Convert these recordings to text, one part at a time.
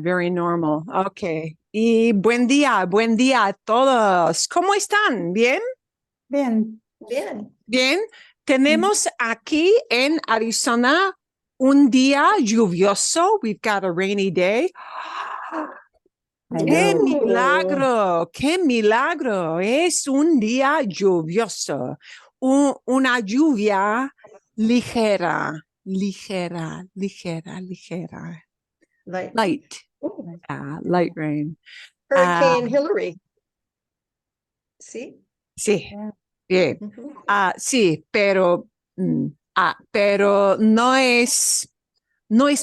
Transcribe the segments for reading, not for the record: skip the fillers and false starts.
Very normal. Okay. Y buen día a todos. ¿Cómo están? ¿Bien? Bien. Bien. Bien. Tenemos aquí en Arizona un día lluvioso. We've got a rainy day. ¡Qué milagro! ¡Qué milagro! Es un día lluvioso. Una lluvia ligera. Light. Light rain. Hurricane Hillary. ¿Sí? Sí, Yeah. bien. Ujú. Sí, pero no es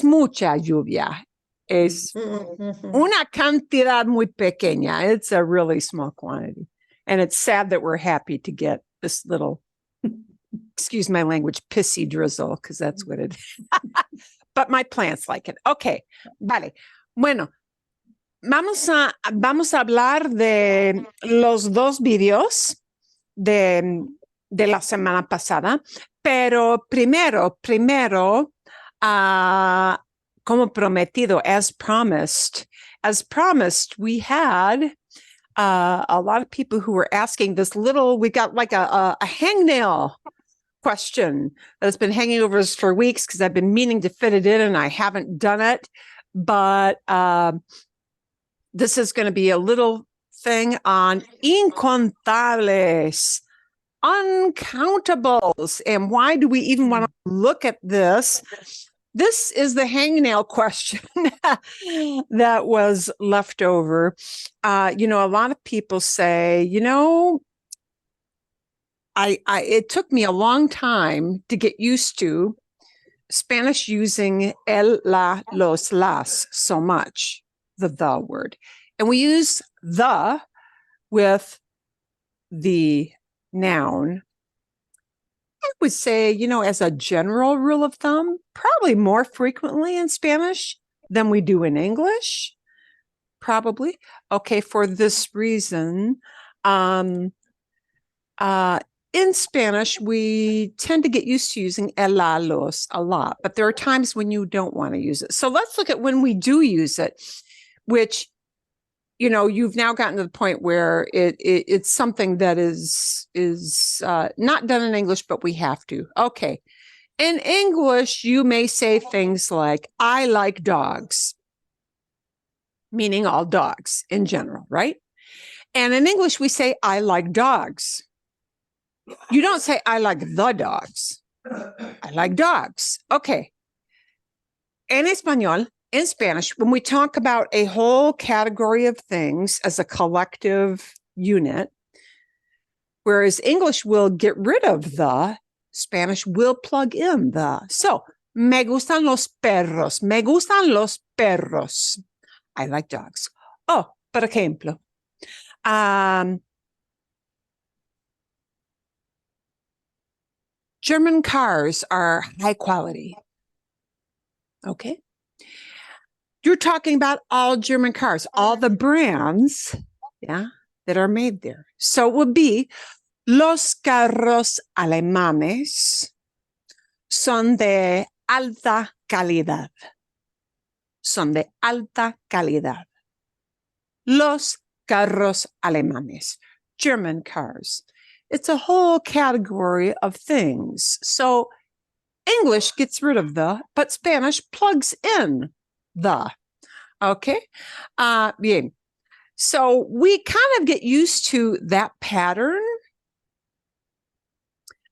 mucha lluvia. Es Ujú. una cantidad muy pequeña. It's a really small quantity. And it's sad that we're happy to get this little, excuse my language, pissy drizzle, because that's what it is. But my plants like it. Okay, vale. Bueno, vamos a hablar de los dos videos de la semana pasada, pero primero, como prometido, as promised, we had a lot of people who were asking this we got like a hangnail question that's been hanging over us for weeks because I've been meaning to fit it in and I haven't done it. But this is going to be a little thing on uncountables. And why do we even want to look at this? This is the hangnail question that was left over. A lot of people say, it took me a long time to get used to Spanish using el, la, los, las so much, the word. And we use the with the noun. I would say, as a general rule of thumb, probably more frequently in Spanish than we do in English. Probably. Okay, for this reason, in Spanish, we tend to get used to using el, la, los a lot, but there are times when you don't want to use it. So let's look at when we do use it, which, you've now gotten to the point where it's something that is not done in English, but we have to. Okay. In English, you may say things like, I like dogs, meaning all dogs in general, right? And in English, we say, I like dogs. You don't say, I like the dogs. I like dogs. Okay. En español, in Spanish, when we talk about a whole category of things as a collective unit, whereas English will get rid of the, Spanish will plug in the. So, me gustan los perros. Me gustan los perros. I like dogs. Oh, por ejemplo, German cars are high quality. Okay. You're talking about all German cars, all the brands, that are made there. So it would be los carros alemanes son de alta calidad. Son de alta calidad. Los carros alemanes, German cars. It's a whole category of things. So English gets rid of the, but Spanish plugs in the. Okay. Bien. So we kind of get used to that pattern.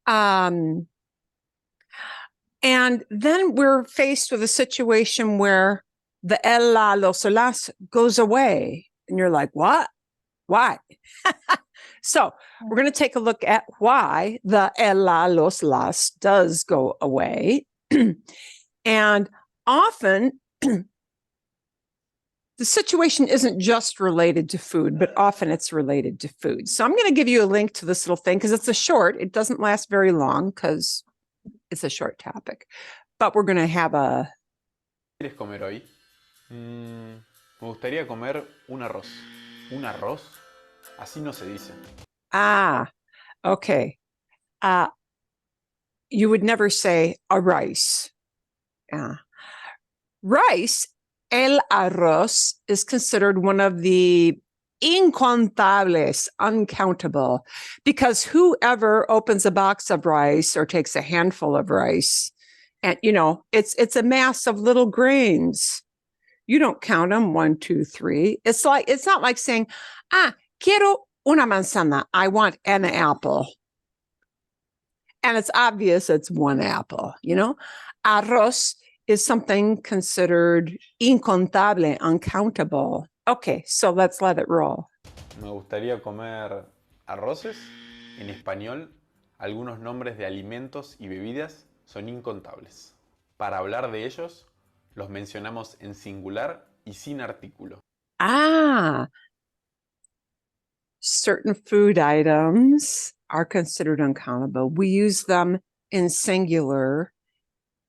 And then we're faced with a situation where the el, la, los, las goes away. And you're like, what? Why? So we're going to take a look at why the el, la, los, las does go away. And often the situation isn't just related to food, but often it's related to food. So I'm going to give you a link to this little thing because it's it doesn't last very long because it's a short topic. But we're going to have a... ¿Qué quieres comer hoy? Me gustaría comer un arroz. ¿Un arroz? Así no se dice. Okay. You would never say a rice. Rice el arroz is considered one of the uncountables, uncountable, because whoever opens a box of rice or takes a handful of rice, and it's a mass of little grains. You don't count them 1, 2, 3. It's not like saying, quiero una manzana. I want an apple. And it's obvious it's one apple, Arroz is something considered incontable, uncountable. Okay, so let's let it roll. Me gustaría comer arroces. En español, algunos nombres de alimentos y bebidas son incontables. Para hablar de ellos, los mencionamos en singular y sin artículo. Certain food items are considered uncountable. We use them in singular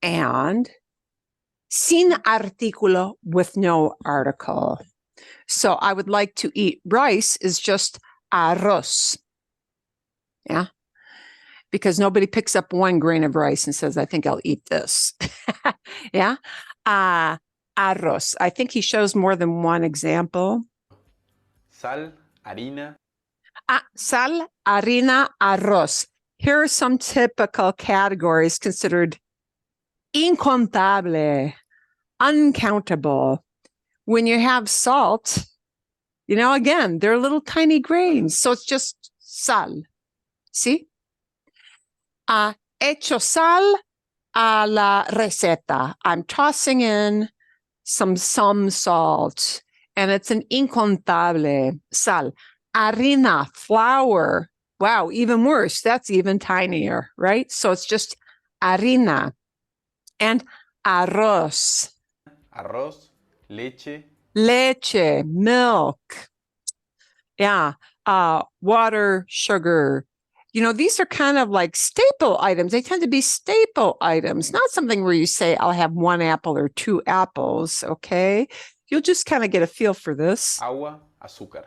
and sin artículo, with no article. So I would like to eat rice is just arroz. Yeah. Because nobody picks up 1 grain of rice and says, I think I'll eat this. Yeah. Arroz. I think he shows more than one example. Sal, harina. Sal, harina, arroz. Here are some typical categories considered incontable, uncountable. When you have salt, again, they're little tiny grains. So it's just sal. See? Echo sal a la receta. I'm tossing in some salt, and it's an incontable sal. Harina, flour. Wow, even worse. That's even tinier, right? So it's just harina. And arroz. Arroz, leche. Leche, milk. Yeah. Water, sugar. These are kind of like staple items. They tend to be staple items, not something where you say, I'll have 1 apple or 2 apples, okay? You'll just kind of get a feel for this. Agua, azúcar.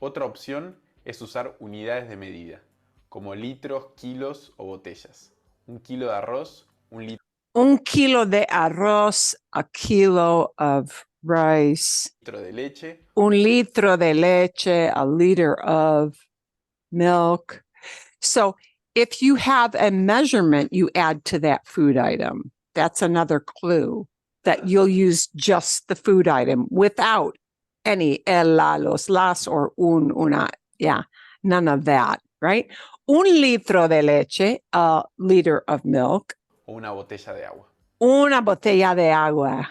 Otra opción es usar unidades de medida, como litros, kilos o botellas. 1 kilo de arroz, 1 litro. 1 kilo de arroz, a kilo of rice. De leche. 1 litro de leche, a liter of milk. So if you have a measurement you add to that food item, that's another clue that you'll use just the food item without any el, la, los, las, or una. Yeah, none of that, right? 1 litro de leche, a liter of milk. O una botella de agua. Una botella de agua.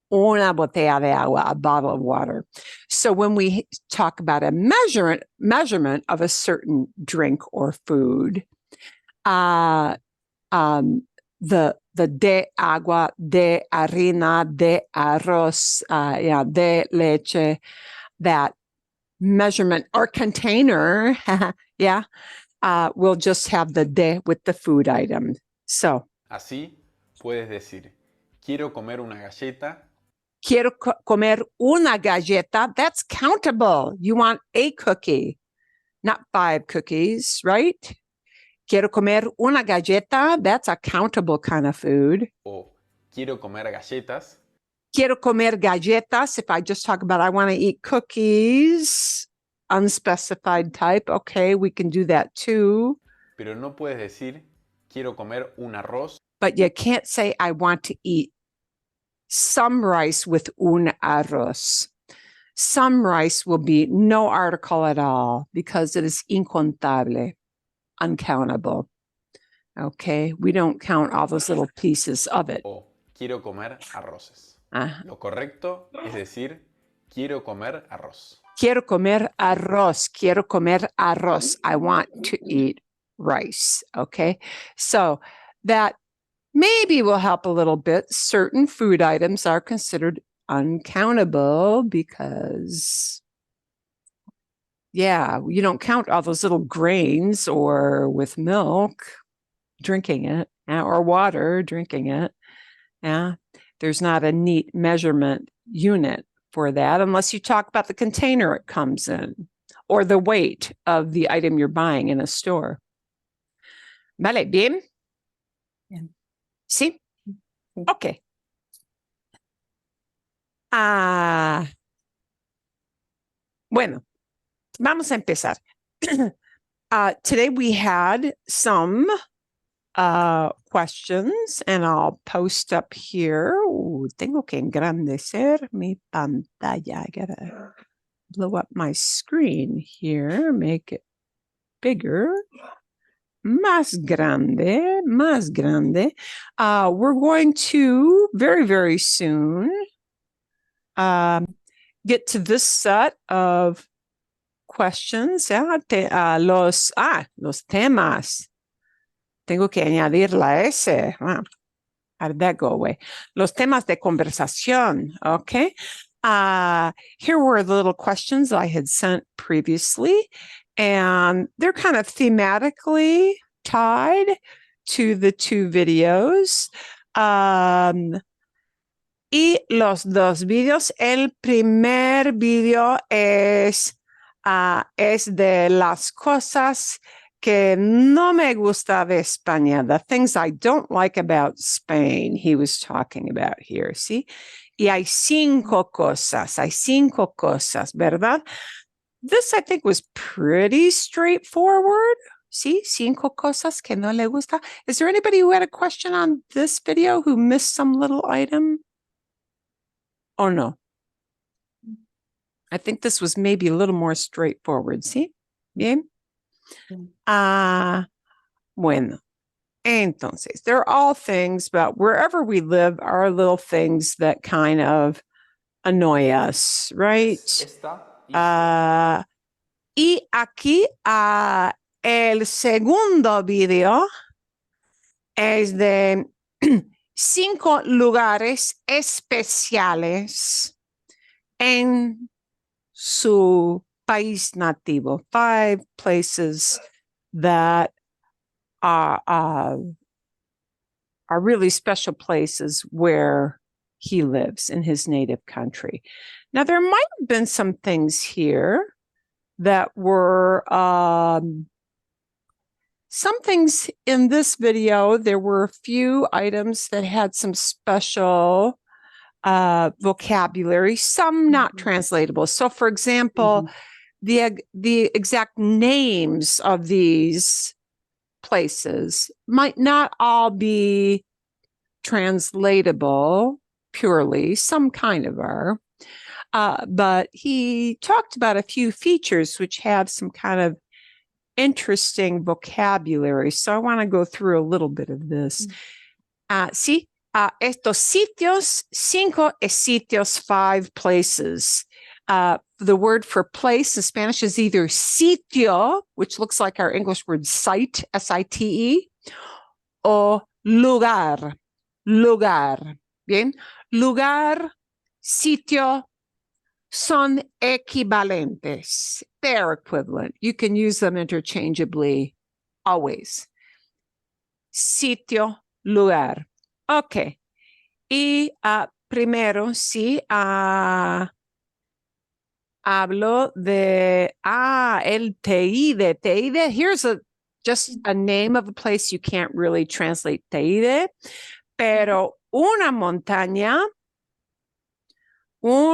Una botella de agua, a bottle of water. So when we talk about a measurement of a certain drink or food, the de agua, de harina, de arroz, de leche, that measurement or container, we'll just have the de with the food item. So. Así puedes decir, quiero comer una galleta. Quiero comer una galleta. That's countable. You want a cookie, not 5 cookies, right? Quiero comer una galleta. That's a countable kind of food. O quiero comer galletas. Quiero comer galletas. If I just talk about I want to eat cookies, unspecified type, okay, we can do that too. Pero no puedes decir, quiero comer un arroz. But you can't say I want to eat some rice with un arroz. Some rice will be no article at all because it is incontable, uncountable. Okay, we don't count all those little pieces of it. O quiero comer arroces. Lo correcto es decir, quiero comer arroz. Quiero comer arroz. Quiero comer arroz. I want to eat rice. Okay, so that maybe will help a little bit. Certain food items are considered uncountable because, you don't count all those little grains or with milk, drinking it, or water, drinking it. Yeah, there's not a neat measurement unit for that unless you talk about the container it comes in or the weight of the item you're buying in a store. Vale, bien. Sí. Okay. Bueno, vamos a empezar. Today we had some questions, and I'll post up here. Tengo que engrandecer mi pantalla. I gotta blow up my screen here, make it bigger. Más grande, más grande. We're going to very, very soon get to this set of questions. Los temas. Tengo que añadir la S. Wow. How did that go away? Los temas de conversación. Okay. Here were the little questions I had sent previously, and they're kind of thematically tied to the two videos. Y los dos videos, el primer video es de las cosas que no me gusta de España, the things I don't like about Spain, he was talking about here, see? Y hay cinco cosas, ¿verdad? This, I think, was pretty straightforward. See, cinco cosas que no le gusta. Is there anybody who had a question on this video who missed some little item? Oh, no. I think this was maybe a little more straightforward. See? Bien. Bueno. Entonces, they're all things, but wherever we live are little things that kind of annoy us, right? Y aquí el segundo video es de 5 lugares especiales en su país nativo. 5 places that are really special places where he lives in his native country. Now, there might have been some things here that were some things in this video. There were a few items that had some special vocabulary, some not translatable. So, for example, the exact names of these places might not all be translatable purely. Some kind of are. But he talked about a few features which have some kind of interesting vocabulary. So I want to go through a little bit of this. Sí, estos sitios, 5 sitios, 5 places. The word for place in Spanish is either sitio, which looks like our English word site, S-I-T-E, or lugar, lugar. Bien, lugar, sitio, son equivalentes. They're equivalent. You can use them interchangeably always. Sitio, lugar. Okay. Y primero, sí, hablo de, el Teide. Teide, here's just a name of a place you can't really translate Teide, pero una montaña, y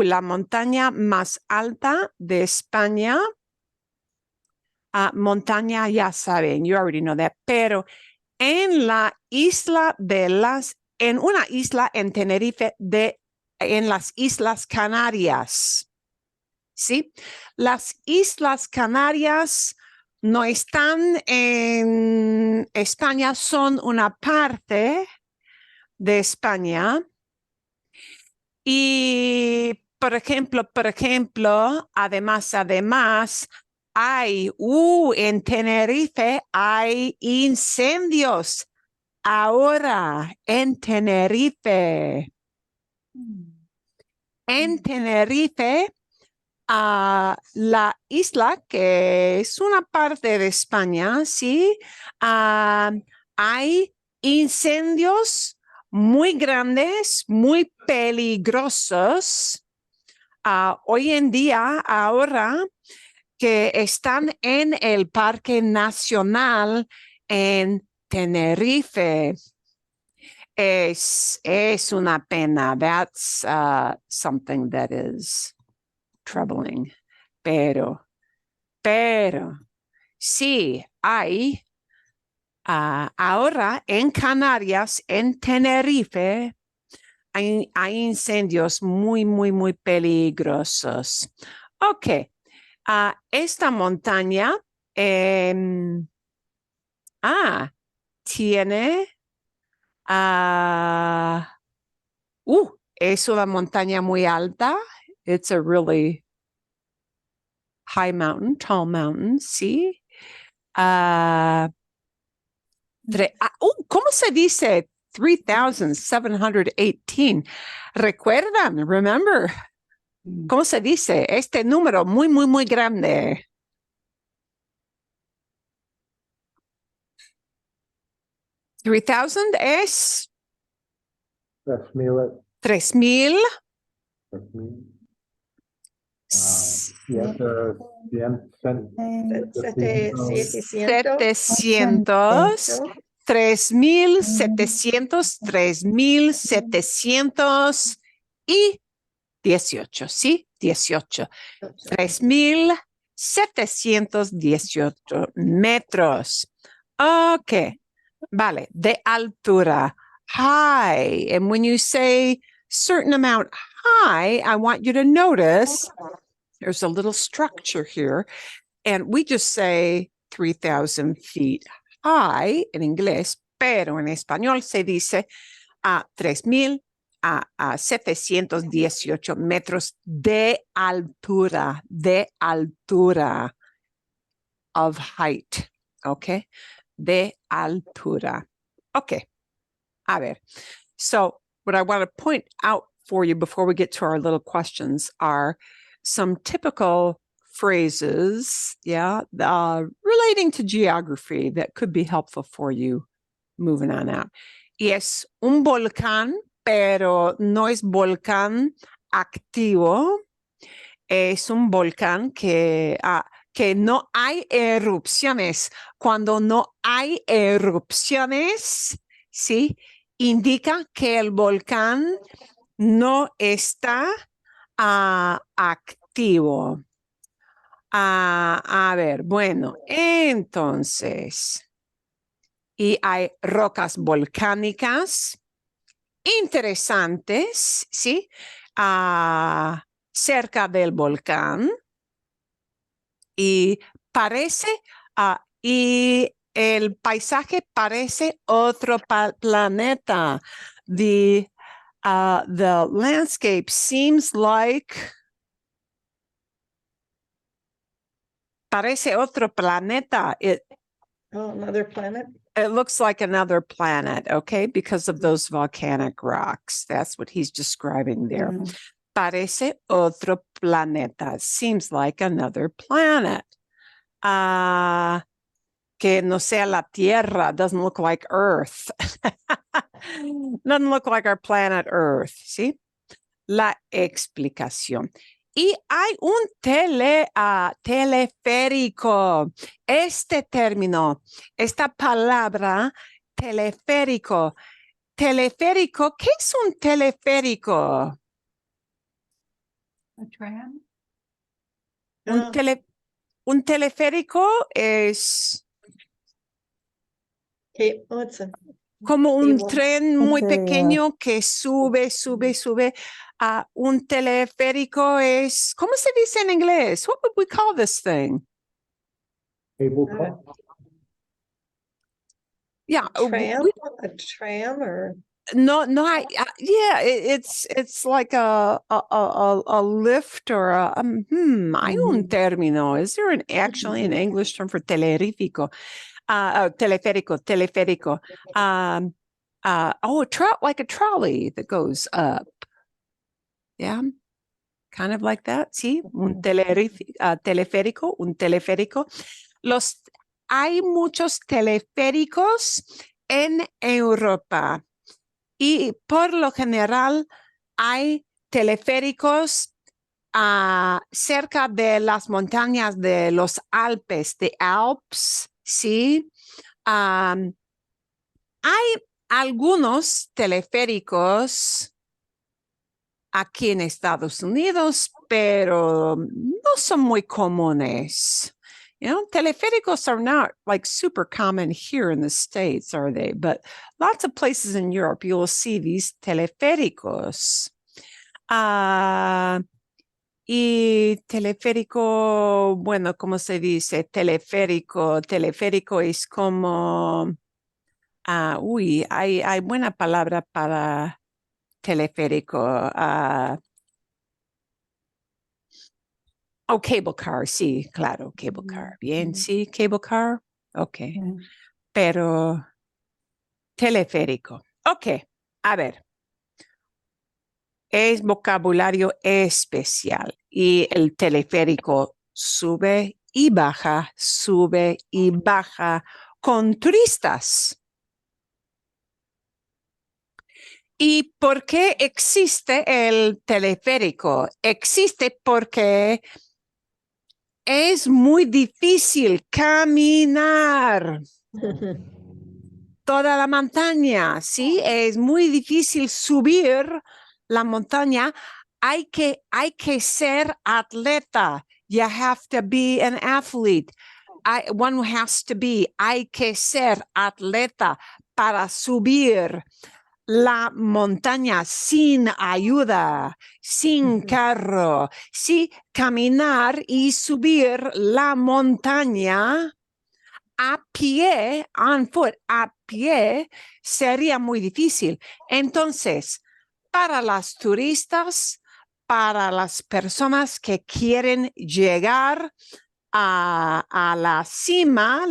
la montaña más alta de España, montaña, ya saben, you already know that, pero en la isla en una isla en Tenerife, en las Islas Canarias, ¿sí? Las Islas Canarias no están en España, son una parte de España. Y, por ejemplo, además, en Tenerife hay incendios. Ahora, en Tenerife. En Tenerife, la isla, que es una parte de España, ¿sí? Hay incendios muy grandes, muy peligrosos. Hoy en día, ahora que están en el Parque Nacional en Tenerife. Es una pena. That's something that is troubling. Pero, sí, hay ahora en Canarias, en Tenerife, hay incendios muy, muy, muy peligrosos. Ok, esta montaña tiene, es una montaña muy alta. It's a really high mountain, tall mountain, sí. ¿Cómo se dice 3,718? ¿Recuerdan? Remember. ¿Cómo se dice? Este número muy, muy, muy grande. 3,000 es 3,000. 3,000. 3,000. Y ese 700, 3,700, 3,700 y 18, ¿sí? 18. 3,718 metros. Ok, vale, de altura. High. And when you say certain amount high, I want you to notice there's a little structure here. And we just say 3,000 feet high en inglés, pero en español se dice a 3,718 metros de altura, of height, okay? De altura. Okay, a ver. So what I want to point out for you before we get to our little questions are some typical phrases, relating to geography that could be helpful for you moving on out. Y es un volcán, pero no es volcán activo. Es un volcán que no hay erupciones. Cuando no hay erupciones, ¿sí? Indica que el volcán no está activo. A ver, bueno, entonces, y hay rocas volcánicas interesantes, ¿sí? Cerca del volcán y parece, y el paisaje parece otro planeta. The landscape seems like parece otro planeta. Another planet. It looks like another planet, okay, because of those volcanic rocks. That's what he's describing there. Parece otro planeta. Seems like another planet. Que no sea la Tierra. Doesn't look like Earth. Doesn't look like our planet Earth, ¿sí? La explicación. Y hay un teleférico. Este término, esta palabra, teleférico. Teleférico, ¿qué es un teleférico? A tram? Un teleférico es como un tren muy pequeño que sube. Un teleférico es, ¿cómo se dice en inglés? What would we call this thing? Cable car. Yeah, A tram or no, it's like a lift or hay un término. Is there actually an English term for teleférico? Teleférico. Like a trolley that goes up. Yeah, kind of like that. Sí, un teleférico, un teleférico. Hay muchos teleféricos en Europa y por lo general hay teleféricos cerca de las montañas de los Alpes, de Alps, ¿sí? Hay algunos teleféricos aquí en Estados Unidos, pero no son muy comunes. You know, teleféricos are not like super common here in the States, are they? But lots of places in Europe, you will see these teleféricos. Y teleférico, bueno, ¿cómo se dice? Teleférico es como, hay buena palabra para teleférico. Cable car, sí, claro, cable car. Bien, sí, cable car. Ok, pero teleférico. Ok, a ver. Es vocabulario especial y el teleférico sube y baja con turistas. ¿Y por qué existe el teleférico? Existe porque es muy difícil caminar toda la montaña, ¿sí? Es muy difícil subir la montaña. Hay que ser atleta. You have to be an athlete. One has to be. Hay que ser atleta para subir la montaña sin ayuda, sin carro. Sí, caminar y subir la montaña a pie, on foot, a pie, sería muy difícil. Entonces, para las turistas, para las personas que quieren llegar a la cima,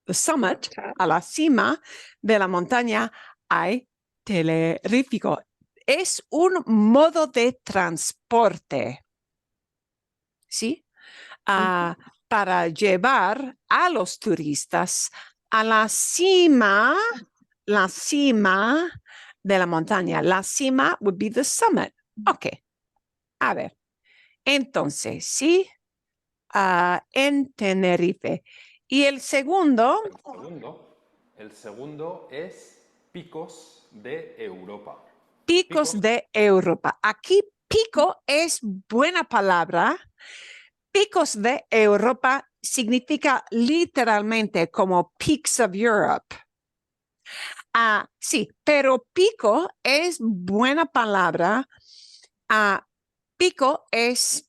the summit, a la cima de la montaña, hay teleférico. Es un modo de transporte, ¿sí? Para llevar a los turistas a la cima de la montaña. La cima would be the summit. Ok, a ver. Entonces, sí, en Tenerife. Y el segundo El segundo es picos de Europa. picos de Europa. Aquí pico es buena palabra. Picos de Europa significa literalmente como peaks of Europe. Sí, pero pico es buena palabra. Pico es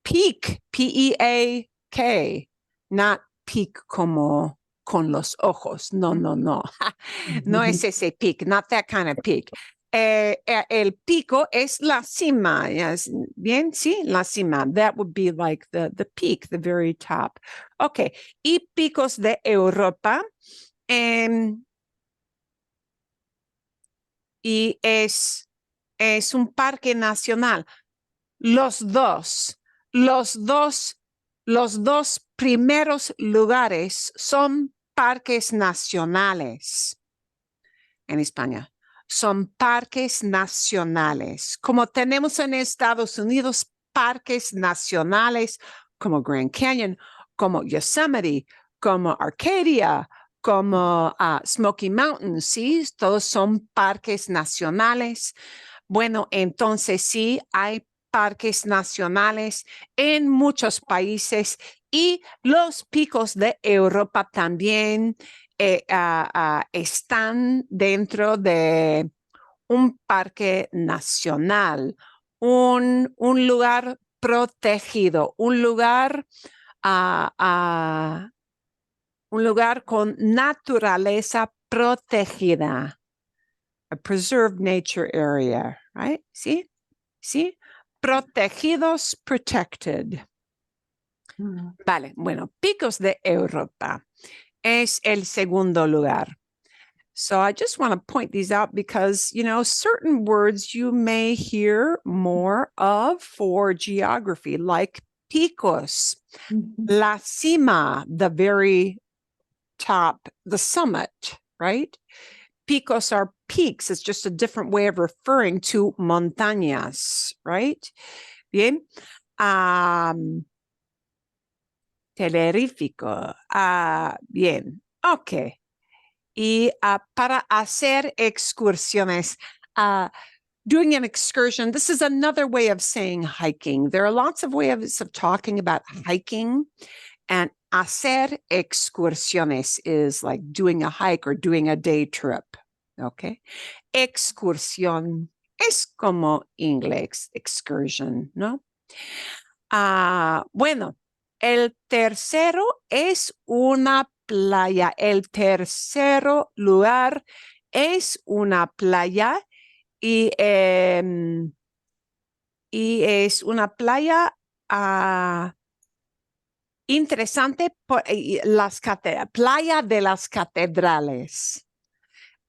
peak, P-E-A-K, not peak como con los ojos. No, no, no. No es ese peak, not that kind of peak. El pico es la cima. Yes. Bien, sí, la cima. That would be like the peak, the very top. Okay. Y picos de Europa. Y es un parque nacional. Los dos primeros lugares son parques nacionales en España. Son parques nacionales. Como tenemos en Estados Unidos parques nacionales como Grand Canyon, como Yosemite, como Arcadia, como Smoky Mountains, ¿sí? Todos son parques nacionales. Bueno, entonces sí, hay parques nacionales en muchos países y los picos de Europa también están dentro de un parque nacional, un lugar protegido, un lugar con naturaleza protegida. A preserved nature area, right? ¿Sí? ¿Sí? Protegidos, protected. Vale, bueno, picos de Europa es el segundo lugar. So I just want to point these out because, you know, certain words you may hear more of for geography, like picos, la cima, the very top, the summit, right? Picos are peaks. It's just a different way of referring to montañas, right? Bien. Telerífico. Bien. Ok. Y para hacer excursiones. Doing an excursion, this is another way of saying hiking. There are lots of ways of talking about hiking, and hacer excursiones is like doing a hike or doing a day trip. Okay. Excursión es como inglés, excursion, ¿no? Bueno, el tercero es una playa. El tercer lugar es una playa y es una playa interesante por playa de las catedrales,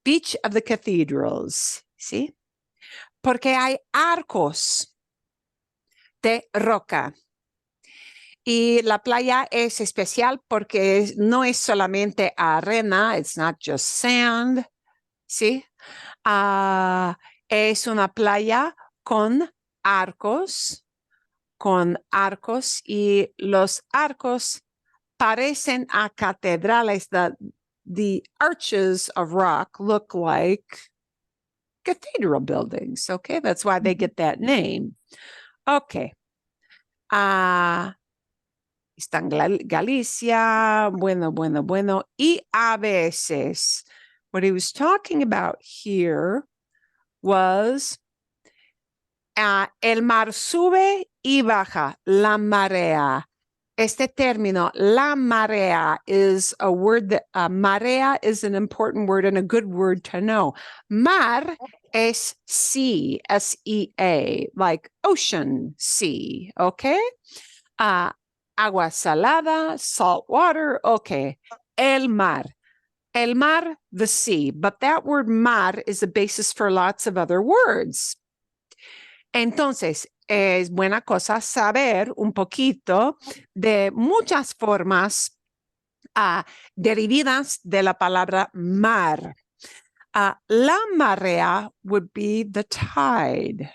Beach of the Cathedrals, ¿sí? Porque hay arcos de roca. Y la playa es especial porque no es solamente arena, it's not just sand, ¿sí? Es una playa con arcos y los arcos parecen a catedrales. The arches of rock look like cathedral buildings. Okay, that's why they get that name. Okay. Está en Galicia, bueno. Y a veces, what he was talking about here was el mar sube y baja, la marea. Este término, la marea, is a word that, marea is an important word and a good word to know. Mar es sea, S-E-A, like ocean, sea, okay? Agua salada, salt water, okay. El mar, the sea. But that word mar is a basis for lots of other words. Entonces, es buena cosa saber un poquito de muchas formas derivadas de la palabra mar. La marea would be the tide.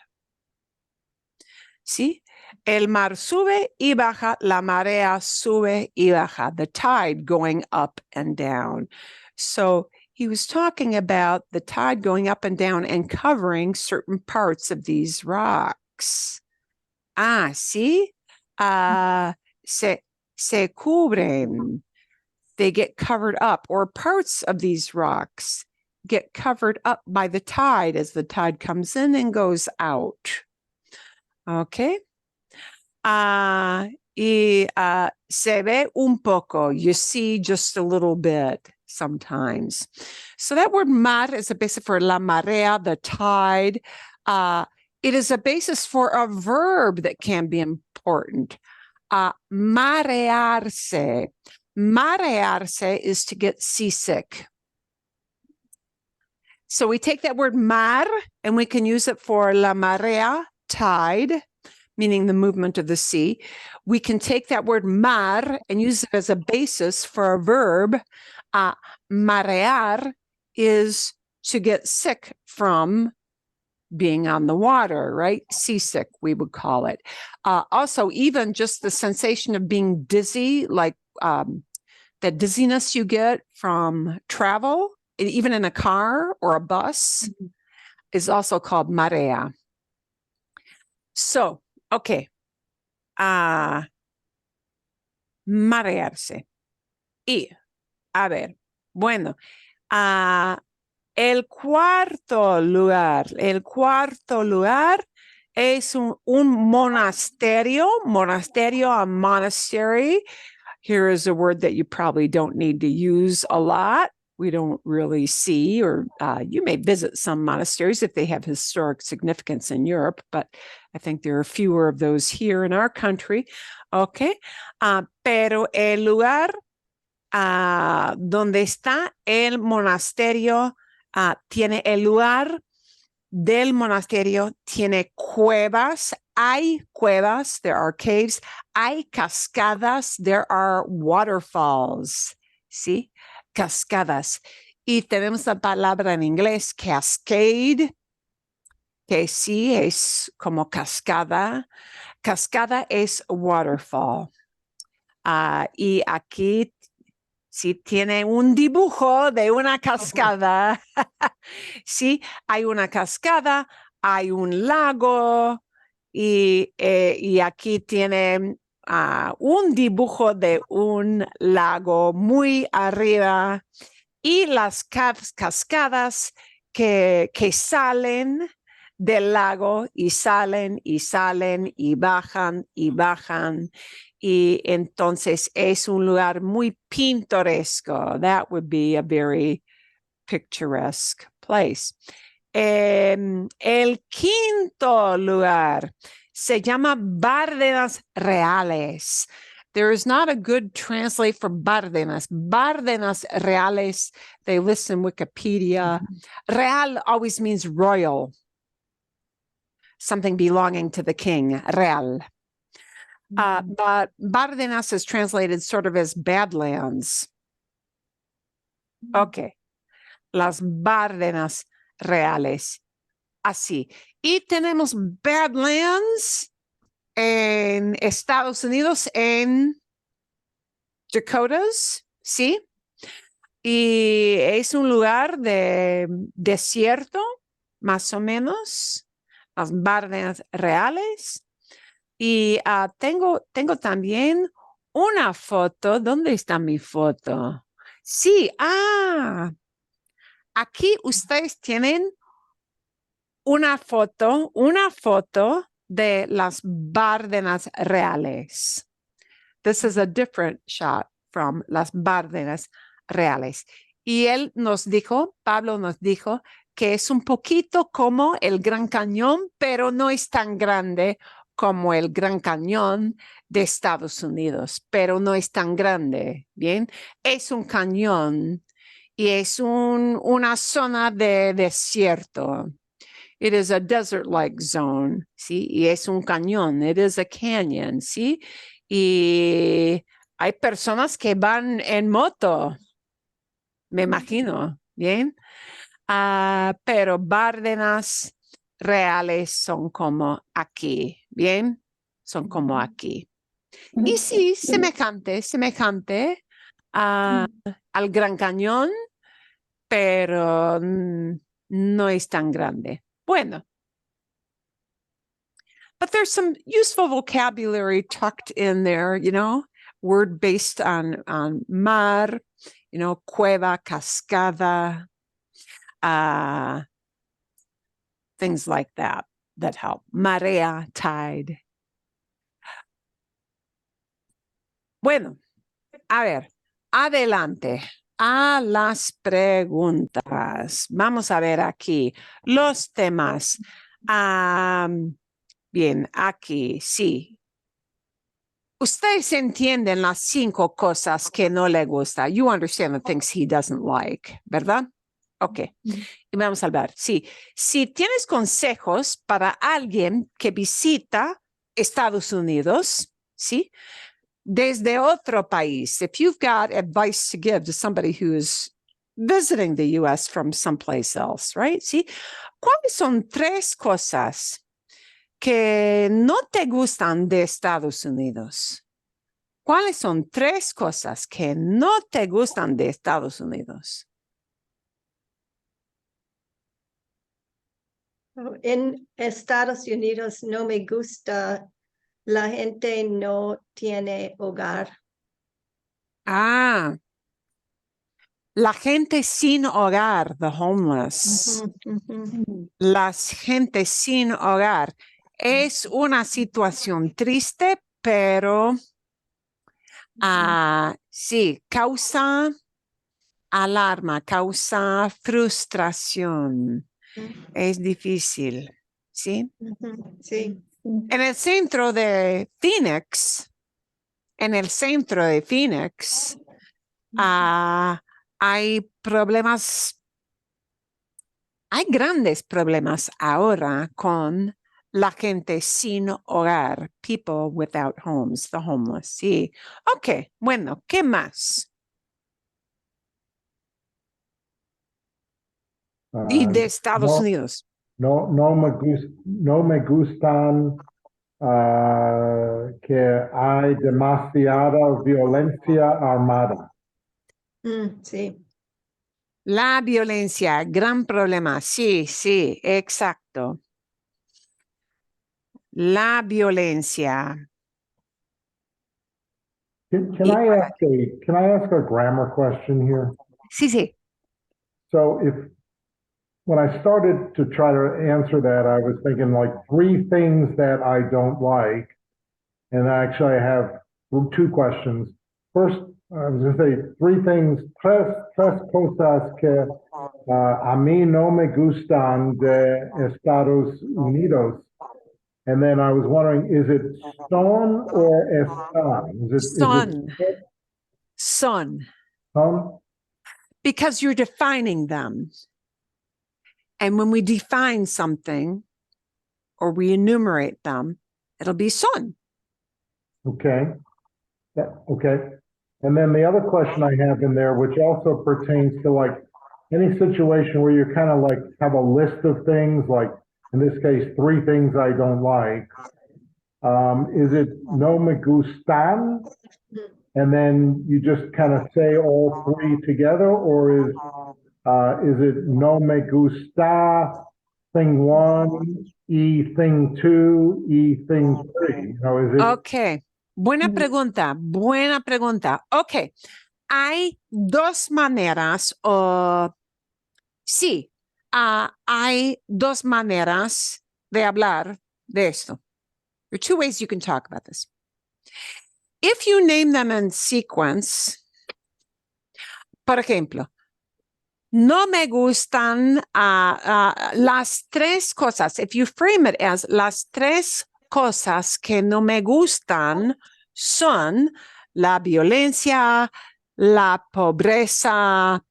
¿Sí? El mar sube y baja, la marea sube y baja, the tide going up and down. So he was talking about the tide going up and down and covering certain parts of these rocks. ¿Sí? Se cubren. They get covered up, or parts of these rocks get covered up by the tide as the tide comes in and goes out. Okay. Se ve un poco. You see just a little bit sometimes. So that word mar is a basis for la marea, the tide. It is a basis for a verb that can be important. Marearse. Marearse is to get seasick. So we take that word mar and we can use it for la marea, tide, meaning the movement of the sea. We can take that word mar and use it as a basis for a verb. Marear is to get sick from being on the water, right? Seasick, we would call it. Also, even just the sensation of being dizzy, like the dizziness you get from travel, even in a car or a bus, is also called marea. So, okay. Marearse. Y, a ver, bueno, el cuarto lugar es un monasterio, a monastery. Here is a word that you probably don't need to use a lot. We don't really see, or you may visit some monasteries if they have historic significance in Europe, but I think there are fewer of those here in our country. Okay. Pero el lugar donde está el monasterio, tiene el lugar del monasterio, tiene cuevas. Hay cuevas, there are caves. Hay cascadas, there are waterfalls. ¿Sí? Cascadas. Y tenemos la palabra en inglés cascade, que sí es como cascada. Cascada es waterfall. Y aquí Sí, tiene un dibujo de una cascada. Sí, hay una cascada, hay un lago y aquí tiene un dibujo de un lago muy arriba y las cascadas que salen del lago y salen y salen y bajan y bajan. Y entonces es un lugar muy pintoresco. That would be a very picturesque place. El quinto lugar se llama Bárdenas Reales. There is not a good translate for Bárdenas. Bárdenas Reales, they list in Wikipedia. Real always means royal, something belonging to the king, real. But Bárdenas is translated sort of as Badlands. Okay. Las Bárdenas Reales. Así. Y tenemos Badlands en Estados Unidos, en Dakotas, ¿sí? Y es un lugar de desierto, más o menos, las Bárdenas Reales. Y tengo también una foto. ¿Dónde está mi foto? Sí, aquí ustedes tienen una foto de las Bárdenas Reales. This is a different shot from las Bárdenas Reales. Y Pablo nos dijo que es un poquito como el Gran Cañón, pero no es tan grande como el Gran Cañón de Estados Unidos, pero no es tan grande, ¿bien? Es un cañón y es una zona de desierto. It is a desert-like zone, ¿sí? Y es un cañón, it is a canyon, ¿sí? Y hay personas que van en moto, me imagino, ¿bien? Pero Bárdenas Reales son como aquí, ¿bien? Son como aquí. Y sí, semejante al Gran Cañón, pero no es tan grande. Bueno, but there's some useful vocabulary tucked in there, word based on mar, cueva, cascada, things like that help. Marea, tide. Bueno, a ver, adelante a las preguntas. Vamos a ver aquí los temas. Bien, aquí sí. Ustedes entienden las 5 cosas que no le gusta. You understand the things he doesn't like, ¿verdad? Ok. Y vamos a ver. Sí. Si tienes consejos para alguien que visita Estados Unidos, ¿sí? Desde otro país, if you've got advice to give to somebody who's visiting the U.S. from someplace else, right? ¿Sí? ¿Cuáles son 3 cosas que no te gustan de Estados Unidos? ¿Cuáles son 3 cosas que no te gustan de Estados Unidos? En Estados Unidos no me gusta, la gente no tiene hogar. La gente sin hogar, the homeless. Las gente sin hogar. Es una situación triste, pero sí, causa alarma, causa frustración. Es difícil, ¿sí? Sí. En el centro de Phoenix, hay problemas, hay grandes problemas ahora con la gente sin hogar, people without homes, the homeless, sí. Ok, bueno, ¿qué más? Y de Estados Unidos. No me gustan que hay demasiada violencia armada. Sí. La violencia, gran problema. Sí, sí, exacto. La violencia. Can I ask a grammar question here? Sí, sí. So when I started to try to answer that, I was thinking like three things that I don't like. And actually I have two questions. First, I was going to say three things, tres cosas que a mí no me gustan de Estados Unidos. And then I was wondering, is it son or están? Is Son. it Son. son? Because you're defining them. And when we define something or we enumerate them, it'll be son. Okay. Yeah, okay. And then the other question I have in there, which also pertains to like any situation where you kind of like have a list of things, like in this case, three things I don't like. Is it no me gustan? And then you just kind of say all three together, or is it no me gusta thing one, thing two, thing three? You know, is it Ok. Buena pregunta. Buena pregunta. Ok. Hay dos maneras, o sí, hay dos maneras de hablar de esto. There are two ways you can talk about this. If you name them in sequence, por ejemplo, no me gustan las tres cosas. If you frame it as las tres cosas que no me gustan son la violencia, la pobreza,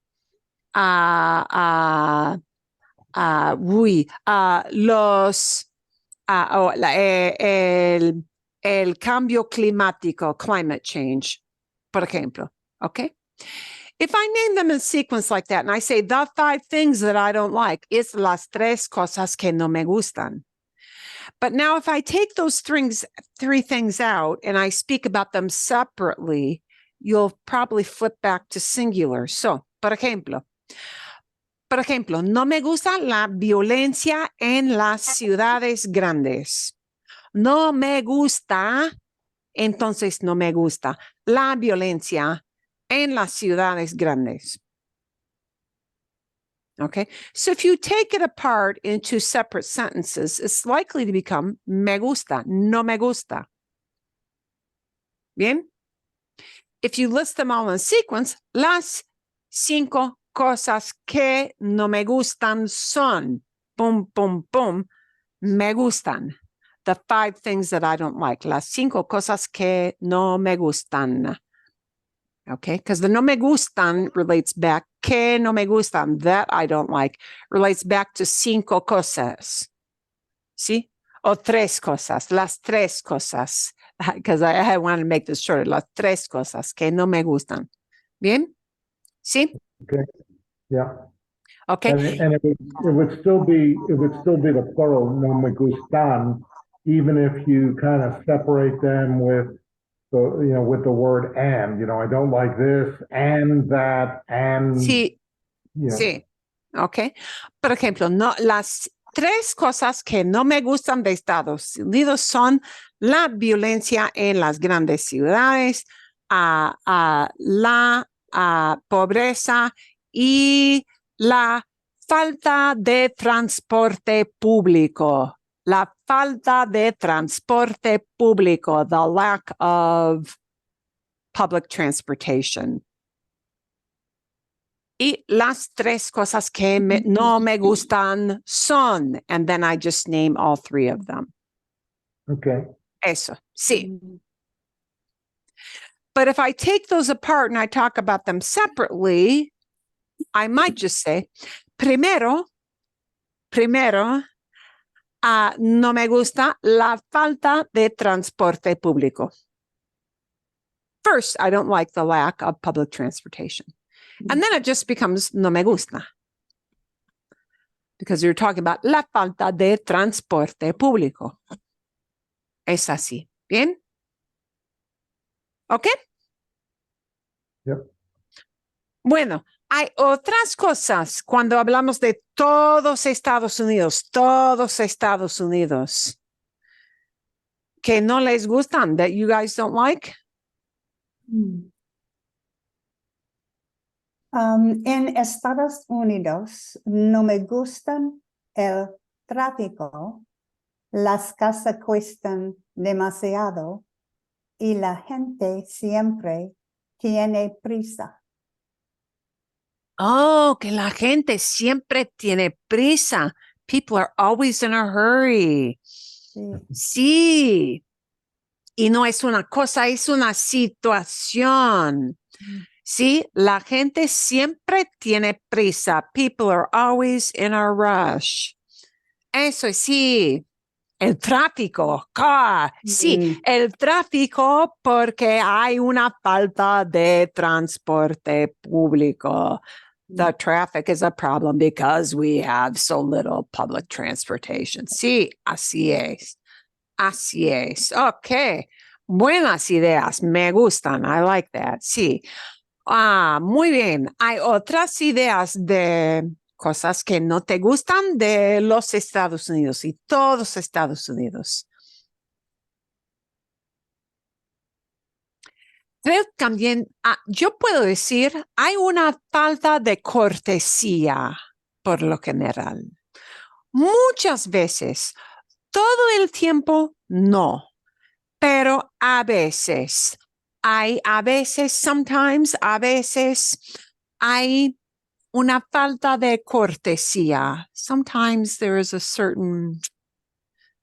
el cambio climático, climate change, por ejemplo. Okay. If I name them in sequence like that and I say the five things that I don't like, it's las tres cosas que no me gustan. But now if I take those three things out and I speak about them separately, you'll probably flip back to singular. So, por ejemplo, no me gusta la violencia en las ciudades grandes. No me gusta, entonces no me gusta la violencia en las ciudades grandes. Okay, so if you take it apart into separate sentences, it's likely to become me gusta, no me gusta. Bien? If you list them all in sequence, las cinco cosas que no me gustan son, boom, boom, boom, me gustan. The five things that I don't like. Las cinco cosas que no me gustan. Okay, because the no me gustan relates back, que no me gustan, that I don't like, relates back to cinco cosas. See? O tres cosas, las tres cosas, because I want to make this shorter, las tres cosas que no me gustan. Bien? See? okay? Yeah. Okay. And it would still be the plural no me gustan, even if you kind of separate them with with the word and. I don't like this and that and. Sí, You know. sí. Okay. Por ejemplo, no, las tres cosas que no me gustan de Estados Unidos son la violencia en las grandes ciudades, la pobreza y la falta de transporte público. La falta de transporte público, the lack of public transportation. Y las tres cosas que no me gustan son, and then I just name all three of them. Okay. Eso, sí. But if I take those apart and I talk about them separately, I might just say, primero, no me gusta la falta de transporte público. First, I don't like the lack of public transportation. And then it just becomes no me gusta. Because you're talking about la falta de transporte público. Es así. ¿Bien? ¿Ok? Yep. Bueno, hay otras cosas cuando hablamos de todos Estados Unidos, que no les gustan, that you guys don't like. En Estados Unidos no me gustan el tráfico, las casas cuestan demasiado y la gente siempre tiene prisa. Oh, que la gente siempre tiene prisa. People are always in a hurry. Sí. Sí. Y no es una cosa, es una situación. Sí, la gente siempre tiene prisa. People are always in a rush. Eso sí. El tráfico, sí, el tráfico porque hay una falta de transporte público. The traffic is a problem because we have so little public transportation. Sí, así es. Así es. Ok. Buenas ideas. Me gustan. I like that. Sí. Muy bien. Hay otras ideas de cosas que no te gustan de los Estados Unidos y todos Estados Unidos. Creo también, yo puedo decir, hay una falta de cortesía por lo general. Muchas veces, todo el tiempo, no, pero a veces, sometimes, a veces hay una falta de cortesía. Sometimes there is a certain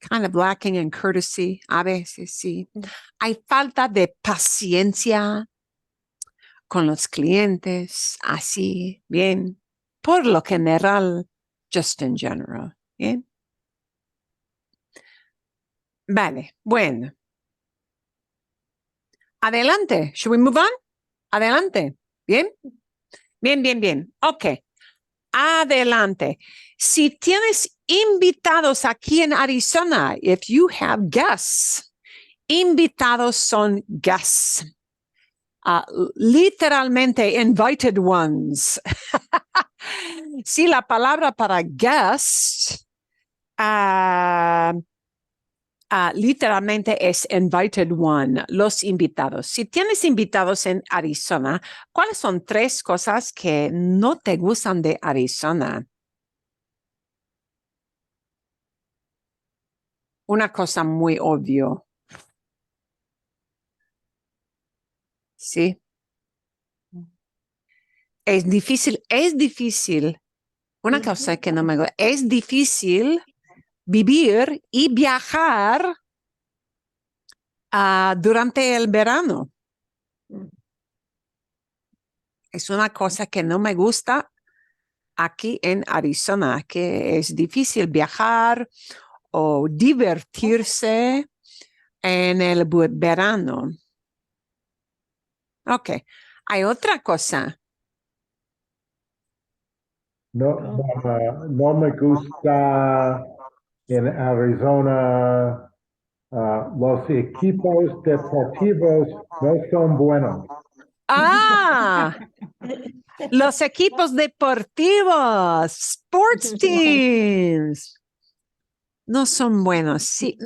kind of lacking in courtesy. A veces sí. Hay falta de paciencia con los clientes, así, bien. Por lo general, just in general. Bien. Vale, bueno. Adelante. Should we move on? Adelante. Bien. Bien, bien, bien. Ok. Adelante. Si tienes invitados aquí en Arizona, if you have guests, invitados son guests. Literalmente invited ones. Sí, la palabra para guest literalmente es invited one, los invitados. Si tienes invitados en Arizona, ¿cuáles son 3 cosas que no te gustan de Arizona? Una cosa muy obvio. Sí. Es difícil. Una cosa que no me gusta. Es difícil vivir y viajar durante el verano. Es una cosa que no me gusta aquí en Arizona, que es difícil viajar o divertirse en el verano. Ok. Hay otra cosa. No me gusta en Arizona, los equipos deportivos no son buenos. Los equipos deportivos, sports teams, no son buenos. Sí,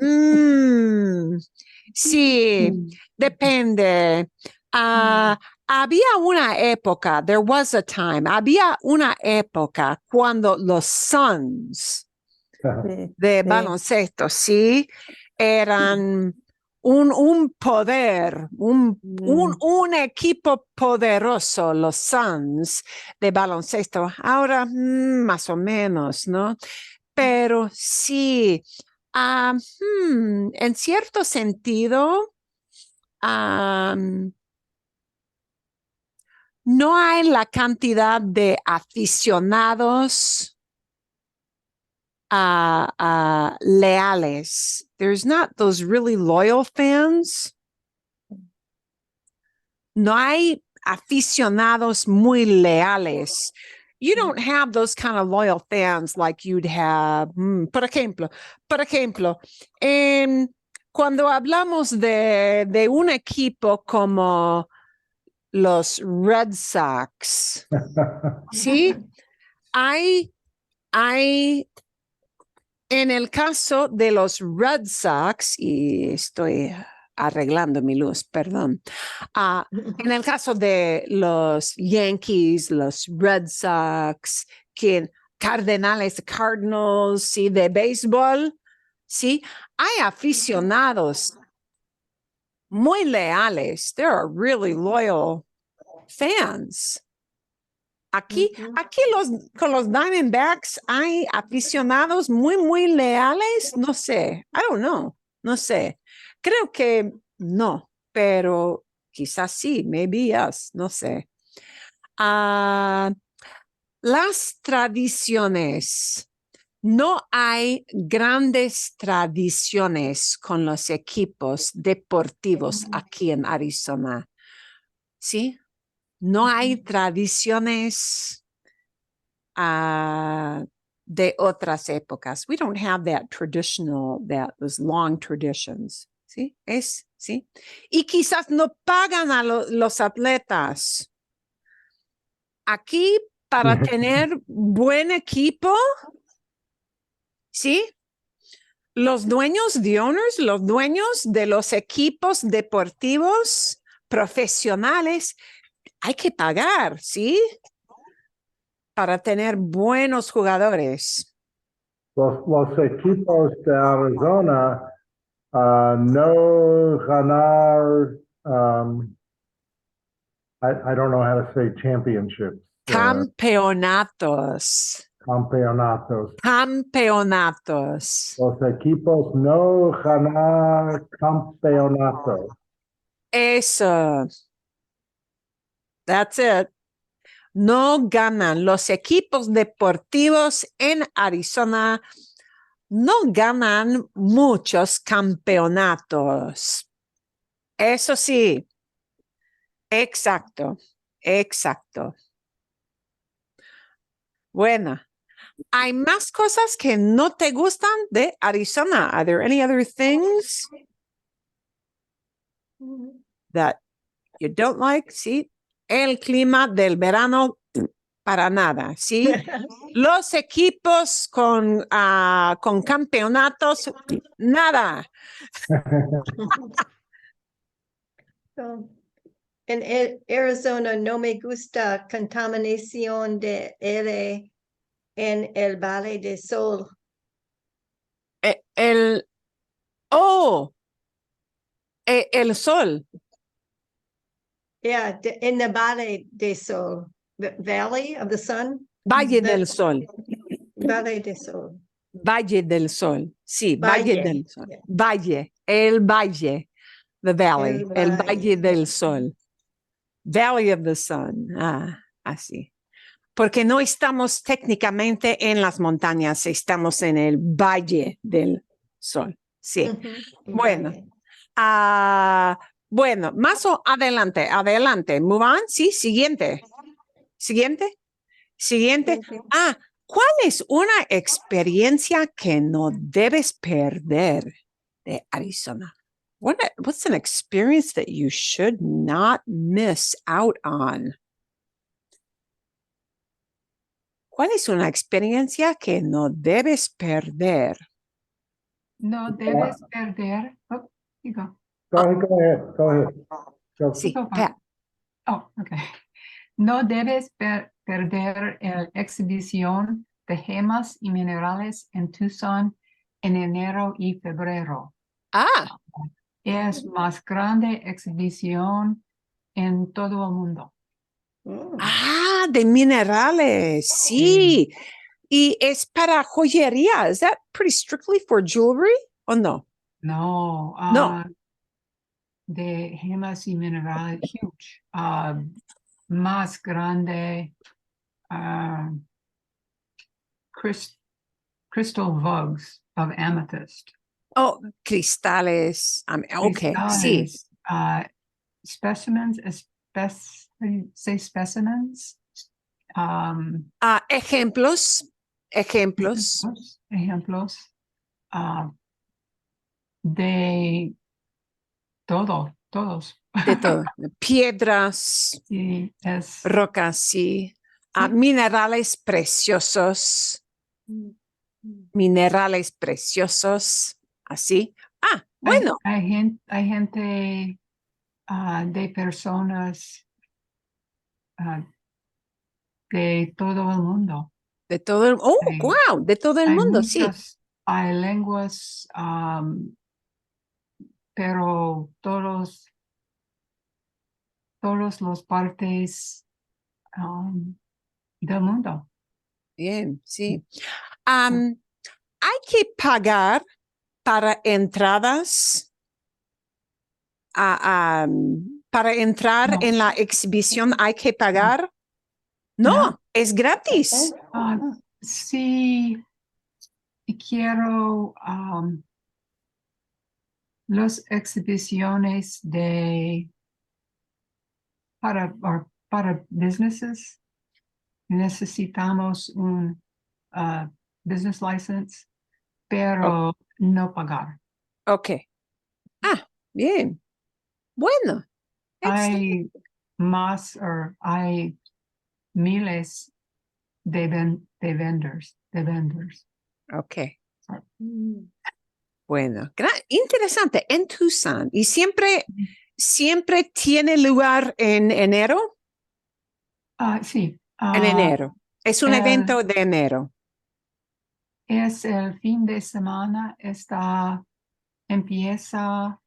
sí, depende. Había una época, there was a time, había una época cuando los Suns de baloncesto, sí, eran un poder, un equipo poderoso, los Suns de baloncesto. Ahora, más o menos, ¿no? Pero sí, en cierto sentido, no hay la cantidad de aficionados leales. There's not those really loyal fans. No hay aficionados muy leales. You don't have those kind of loyal fans like you'd have. Por ejemplo, cuando hablamos de un equipo como los Red Sox. ¿Sí? Hay, en el caso de los Red Sox, y estoy arreglando mi luz, perdón. En el caso de los Yankees, los Red Sox, Cardenales, Cardinals, sí, de béisbol, sí, hay aficionados muy leales. There are really loyal fans. Aquí con los Diamondbacks hay aficionados muy leales. No sé. I don't know. No sé. Creo que no, pero quizás sí. Maybe yes. No sé. Las tradiciones. No hay grandes tradiciones con los equipos deportivos aquí en Arizona. ¿Sí? No hay tradiciones de otras épocas. We don't have that traditional, those long traditions. ¿Sí? ¿Sí? Y quizás no pagan a los atletas. Aquí, para tener buen equipo, ¿sí? Los dueños los dueños de los equipos deportivos profesionales, hay que pagar, ¿sí? Para tener buenos jugadores. Los equipos de Arizona no ganar, I don't know how to say championships. Campeonatos. Campeonatos. Campeonatos. Los equipos no ganar campeonatos. Eso. That's it. No ganan. Los equipos deportivos en Arizona no ganan muchos campeonatos. Eso sí. Exacto. Exacto. Bueno. ¿Hay más cosas que no te gustan de Arizona? Are there any other things that you don't like? Sí. El clima del verano, para nada. Sí. Los equipos con campeonatos, nada. So, en Arizona no me gusta contaminación de aire en el Valle del Sol. El sol, Yeah, in the Valle del Sol, the Valley of the Sun. Valle del Sol, Valle del Sol. Valle del Sol, sí, Valle Valle, del Sol, yeah. Valle, el Valle, the Valley, el Valle del Sol, Valley of the Sun, así. Porque no estamos técnicamente en las montañas, estamos en el Valle del Sol, sí. Bueno. Valle. Bueno, más adelante, move on, sí, siguiente. Siguiente. ¿Cuál es una experiencia que no debes perder de Arizona? What's an experience that you should not miss out on? ¿Cuál es una experiencia que no debes perder? No debes perder. Oh, you go. Go ahead. Go. Sí, So far. Pat. Oh, okay. No debes perder la exhibición de gemas y minerales en Tucson en enero y febrero. Es más grande exhibición en todo el mundo. De minerales, sí. Y es para joyería. Is that pretty strictly for jewelry or no? No, No. de gemas y minerales, huge. Más grande, crystal vugs of amethyst. Oh, cristales. Okay, sí. Cristales, specimens, say specimens. Ejemplos. Ejemplos de todo. todos. De todo. Piedras, Sí, es rocas, sí. Sí. Minerales preciosos. Minerales preciosos. Así. Bueno, hay gente de personas ah, de todo el mundo. de todo el, oh, Hay, wow, de todo el hay mundo, sí. hay lenguas, pero todos los partes del mundo. Bien, sí. Hay que pagar para entradas, para entrar No. en la exhibición, hay que pagar. No, No. es gratis. Sí, quiero las exhibiciones para businesses. Necesitamos un business license, pero no pagar. Ok. Bien. Bueno, excelente. Hay miles de vendors. Ok. Bueno, interesante. En Tucson. ¿Y siempre tiene lugar en enero? Sí, En enero. Es un evento de enero. es el fin de semana, empieza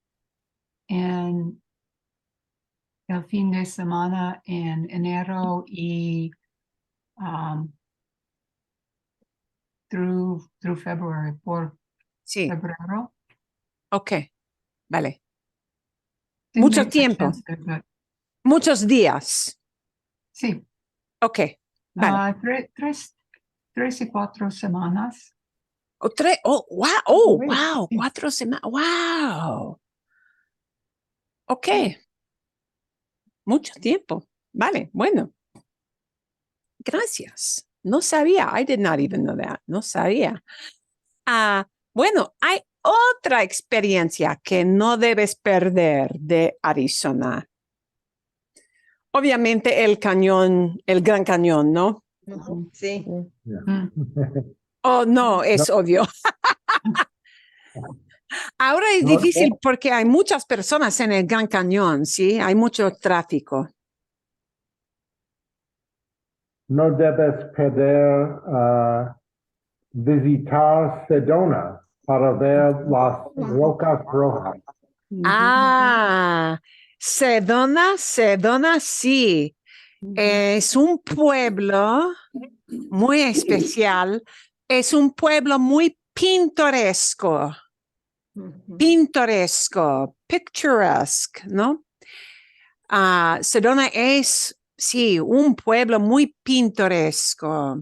en el fin de semana en enero y through February, por Sí. febrero. Ok. Vale. Didn't Mucho make that tiempo. sense, but Muchos días. sí, Ok. Vale. Tres y 4 semanas. Wow. Oh, wow. 4 semanas. Wow. Ok. Mucho tiempo. Vale. Bueno. Gracias. No sabía. I did not even know that. No sabía. Bueno, hay otra experiencia que no debes perder de Arizona. Obviamente el cañón, el Gran Cañón, ¿no? Sí. Mm. Oh, no, es obvio. Ahora es No, difícil porque hay muchas personas en el Gran Cañón, ¿sí? Hay mucho tráfico. no debes perder visitar Sedona para ver las rocas rojas. Sedona, sí. Es un pueblo muy especial. Es un pueblo muy pintoresco. Pintoresco, picturesque, ¿no? Sedona es, sí, un pueblo muy pintoresco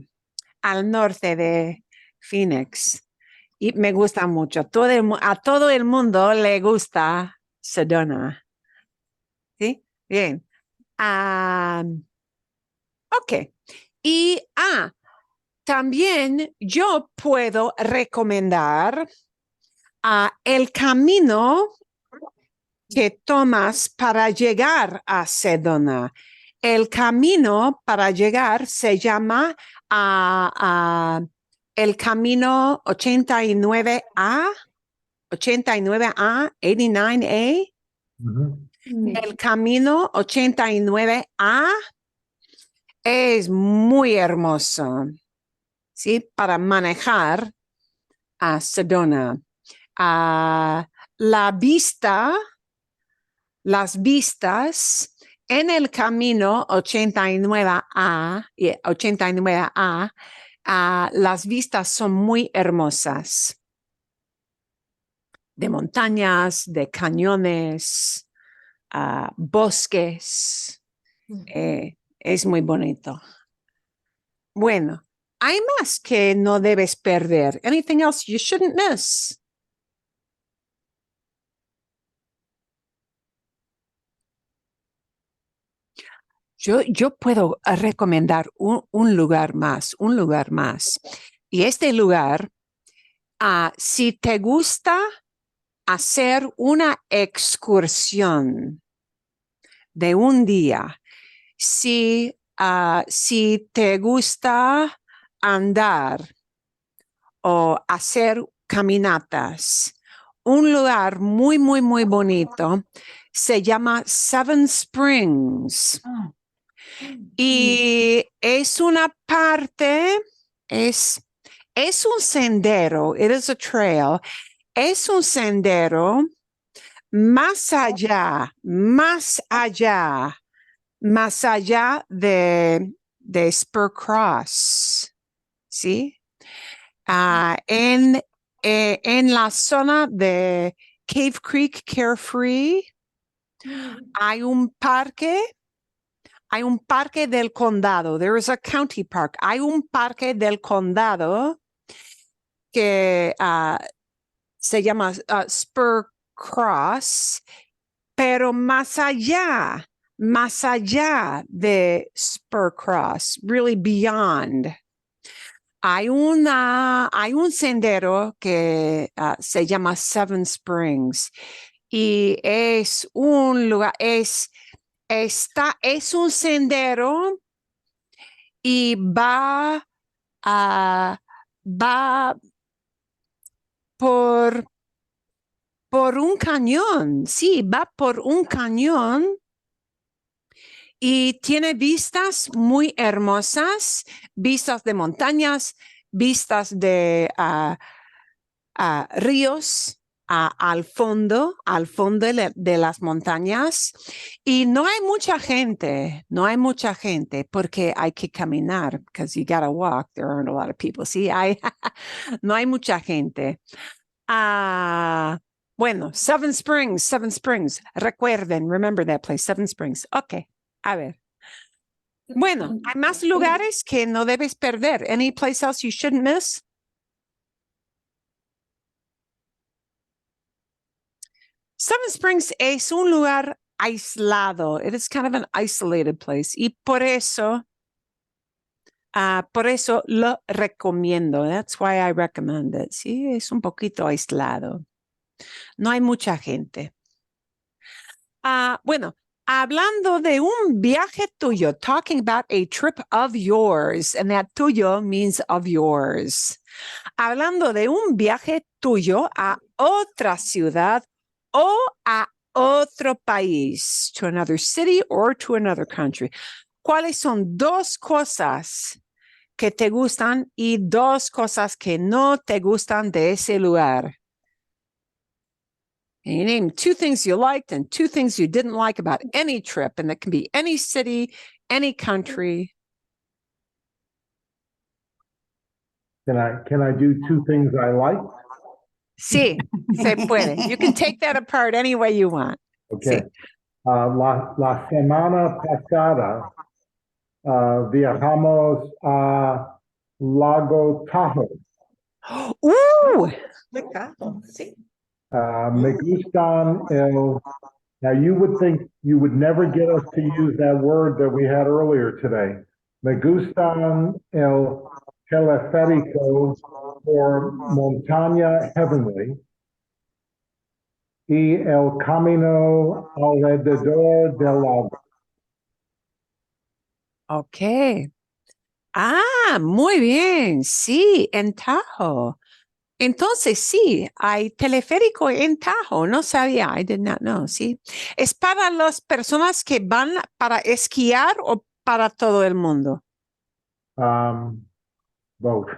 al norte de Phoenix. Y me gusta mucho. A todo el mundo le gusta Sedona. ¿Sí? Bien. Ok. Y también yo puedo recomendar el camino que tomas para llegar a Sedona. El camino para llegar se llama el camino 89A, 89A, 89A. El camino 89A es muy hermoso, ¿sí? Para manejar a Sedona. La vista, las vistas en el camino 89A, las vistas son muy hermosas. De montañas, de cañones, bosques. Es muy bonito. Bueno, hay más que no debes perder. Anything else you shouldn't miss? Yo puedo recomendar un lugar más, un lugar más. Y este lugar, si te gusta hacer una excursión de un día. Si te gusta andar o hacer caminatas, un lugar muy, muy, muy bonito se llama Seven Springs. Ah, Y es una parte, es un sendero, it is a trail, es un sendero más allá, de Spur Cross, ¿sí? En la zona de Cave Creek Carefree hay un parque del condado. There is a county park. Hay un parque del condado que se llama Spur Cross, pero más allá de Spur Cross, really beyond, hay un sendero que se llama Seven Springs y es un lugar, es un sendero y va por un cañón. Sí, va por un cañón y tiene vistas muy hermosas, vistas de montañas, vistas de ríos al fondo de las montañas. Y no hay mucha gente porque hay que caminar, because you gotta walk. There aren't a lot of people. Sí, no hay mucha gente. Bueno, Seven Springs. Remember that place, Seven Springs. Ok, a ver. Bueno, hay más lugares que no debes perder. Any place else you shouldn't miss? Seven Springs es un lugar aislado. It is kind of an isolated place. Y por eso lo recomiendo. That's why I recommend it. Sí, es un poquito aislado. No hay mucha gente. Bueno, hablando de un viaje tuyo, talking about a trip of yours, and that tuyo means of yours. Hablando de un viaje tuyo a otra ciudad o a otro país, to another city or to another country. ¿Cuáles son dos cosas que te gustan y dos cosas que no te gustan de ese lugar? And you name two things you liked and two things you didn't like about any trip, and that can be any city, any country. Can I do two things I like? Sí, se puede. You can take that apart any way you want. Okay. Sí. La semana pasada viajamos a Lago Tahoe. Sí. Me gustan now you would think you would never get us to use that word that we had earlier today. Me gustan el teleférico por Montaña Heavenly y el camino alrededor del lago. Ok. Muy bien. Sí, en Tahoe. Entonces, sí, hay teleférico en Tahoe. No sabía. I did not know. Sí. ¿Es para las personas que van para esquiar o para todo el mundo? Both.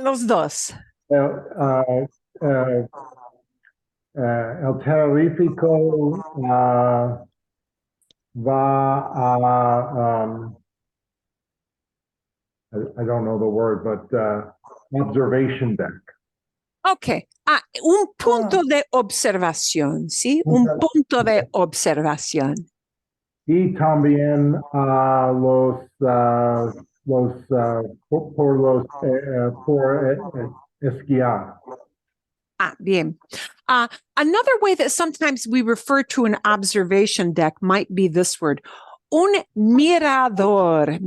Los dos. El terrorífico va a, I don't know the word, but observation deck. Ok. Un punto de observación, ¿sí? Un punto de observación. Y también por esquiar. Bien. Another way that sometimes we refer to an observation deck might be this word, un mirador.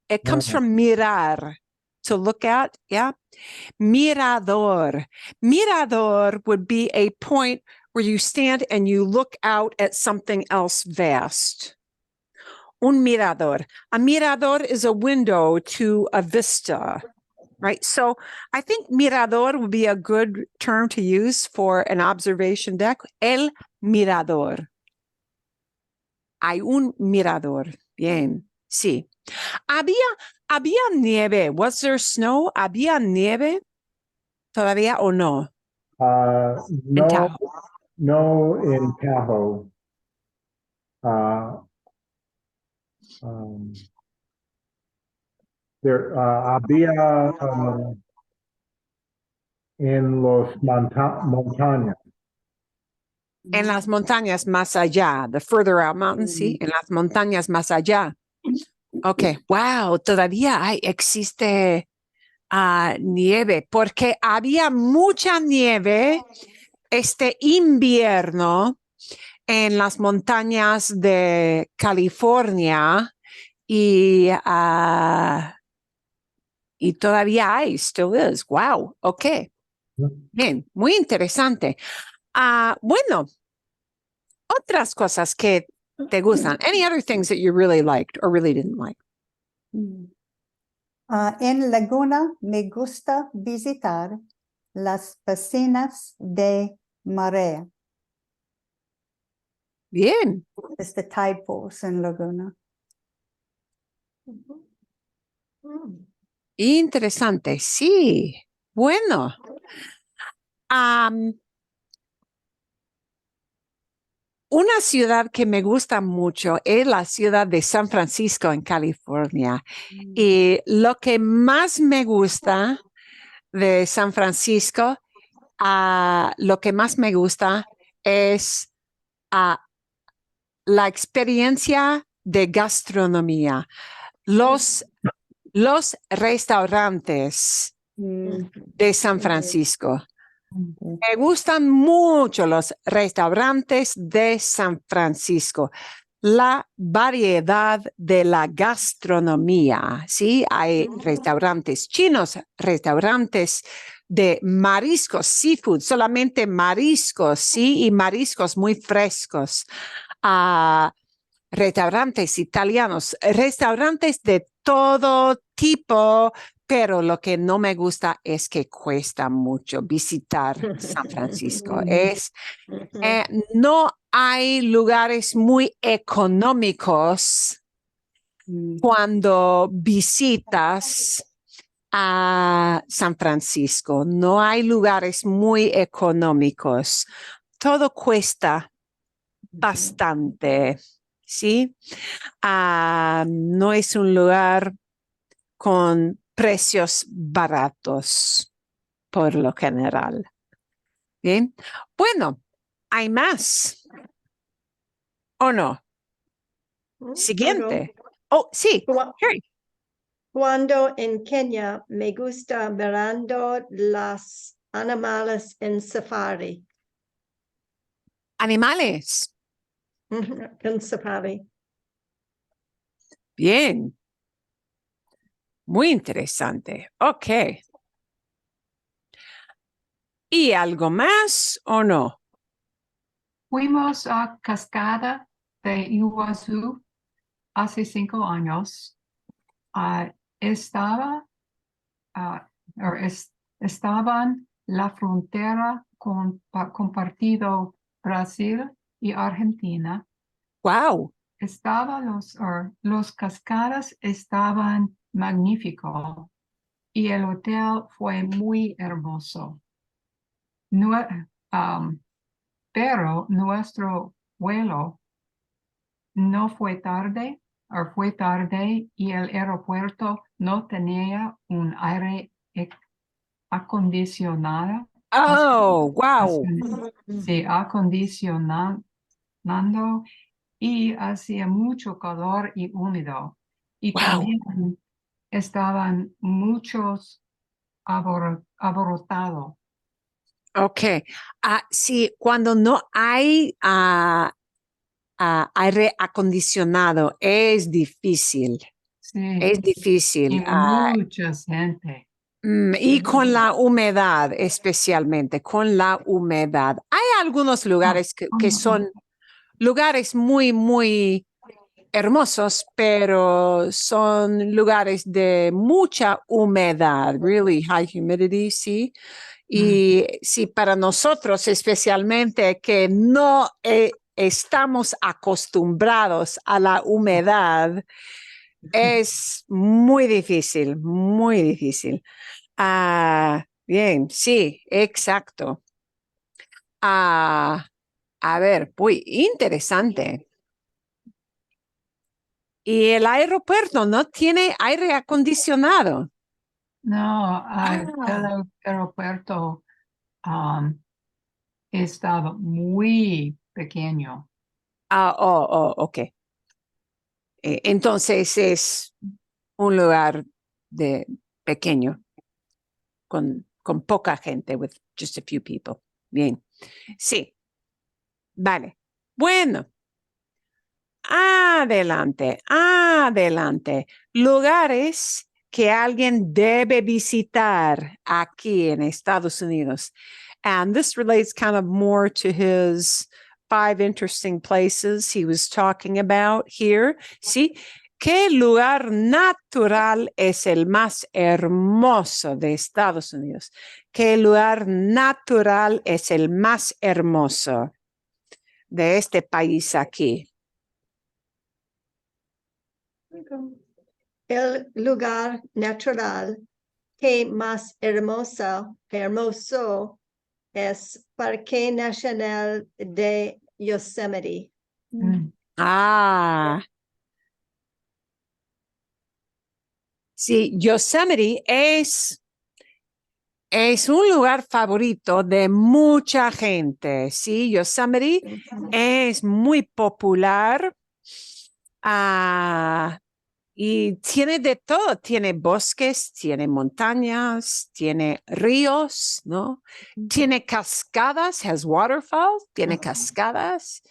It comes from mirar. to look at. Yeah. Mirador. Mirador would be a point where you stand and you look out at something else vast. Un mirador. A mirador is a window to a vista, right? So I think mirador would be a good term to use for an observation deck. El mirador. Hay un mirador. Bien, sí. Había nieve. Was there snow? ¿Había nieve todavía o no? En No, Tahoe. no in Tahoe. Um, there, había en los montañas. En las montañas más allá, the further out mountains, sí, en las montañas más allá. Ok, wow, todavía existe nieve, porque había mucha nieve este invierno en las montañas de California y todavía hay, still is. Wow, ok. Bien, muy interesante. Bueno, otras cosas que te gustan. Any other things that you really liked or really didn't like? En Laguna me gusta visitar las piscinas de marea. Bien, It's the tide pools in Laguna. interesante. Sí, bueno. Una ciudad que me gusta mucho es la ciudad de San Francisco en California. Y lo que más me gusta de San Francisco, lo que más me gusta es la experiencia de gastronomía. Los restaurantes de San Francisco. Me gustan mucho los restaurantes de San Francisco. La variedad de la gastronomía, ¿sí? Hay restaurantes chinos, restaurantes de mariscos, seafood, solamente mariscos, ¿sí? Y mariscos muy frescos. Restaurantes italianos, restaurantes de todo tipo, pero lo que no me gusta es que cuesta mucho visitar San Francisco. No hay lugares muy económicos cuando visitas a San Francisco. No hay lugares muy económicos. Todo cuesta bastante, ¿sí? No es un lugar con precios baratos por lo general. Bien, bueno, hay más. ¿O no? Siguiente. Oh, sí. Harry. Cuando en Kenia me gusta mirando las animales en safari. Animales. En safari. Bien. Muy interesante. Ok. ¿Y algo más o no? Fuimos a Cascada de Iguazú hace 5 años. Estaban la frontera compartido Brasil y Argentina. Wow. Los cascadas estaban magníficos y el hotel fue muy hermoso. Pero nuestro vuelo no fue tarde y el aeropuerto no tenía un aire acondicionado. Oh, wow. Sí, acondicionando y hacía mucho calor y húmedo. Y Wow. también estaban muchos abortados. Ok. Sí, cuando no hay aire acondicionado es difícil. Sí, Es difícil. y mucha gente. Y con la humedad, especialmente con la humedad. Hay algunos lugares que son lugares muy, muy hermosos, pero son lugares de mucha humedad, really high humidity, sí. Y sí, para nosotros especialmente que no estamos acostumbrados a la humedad, es muy difícil, muy difícil. Bien, sí, exacto. A ver, muy interesante. Y el aeropuerto no tiene aire acondicionado. No, el Ah, aeropuerto estaba muy pequeño. ok. Entonces es un lugar de pequeño, con poca gente, with just a few people. Bien, sí, vale. Bueno, adelante, adelante. Lugares que alguien debe visitar aquí en Estados Unidos. And this relates kind of more to his 5 interesting places he was talking about here. ¿Sí? ¿Qué lugar natural es el más hermoso de Estados Unidos? ¿Qué lugar natural es el más hermoso de este país aquí? El lugar natural que más hermoso es Parque Nacional de Yosemite. Mm. Sí, Yosemite es un lugar favorito de mucha gente. Sí, Yosemite es muy popular. Y tiene de todo, tiene bosques, tiene montañas, tiene ríos, ¿no? Tiene cascadas, has waterfalls, tiene cascadas,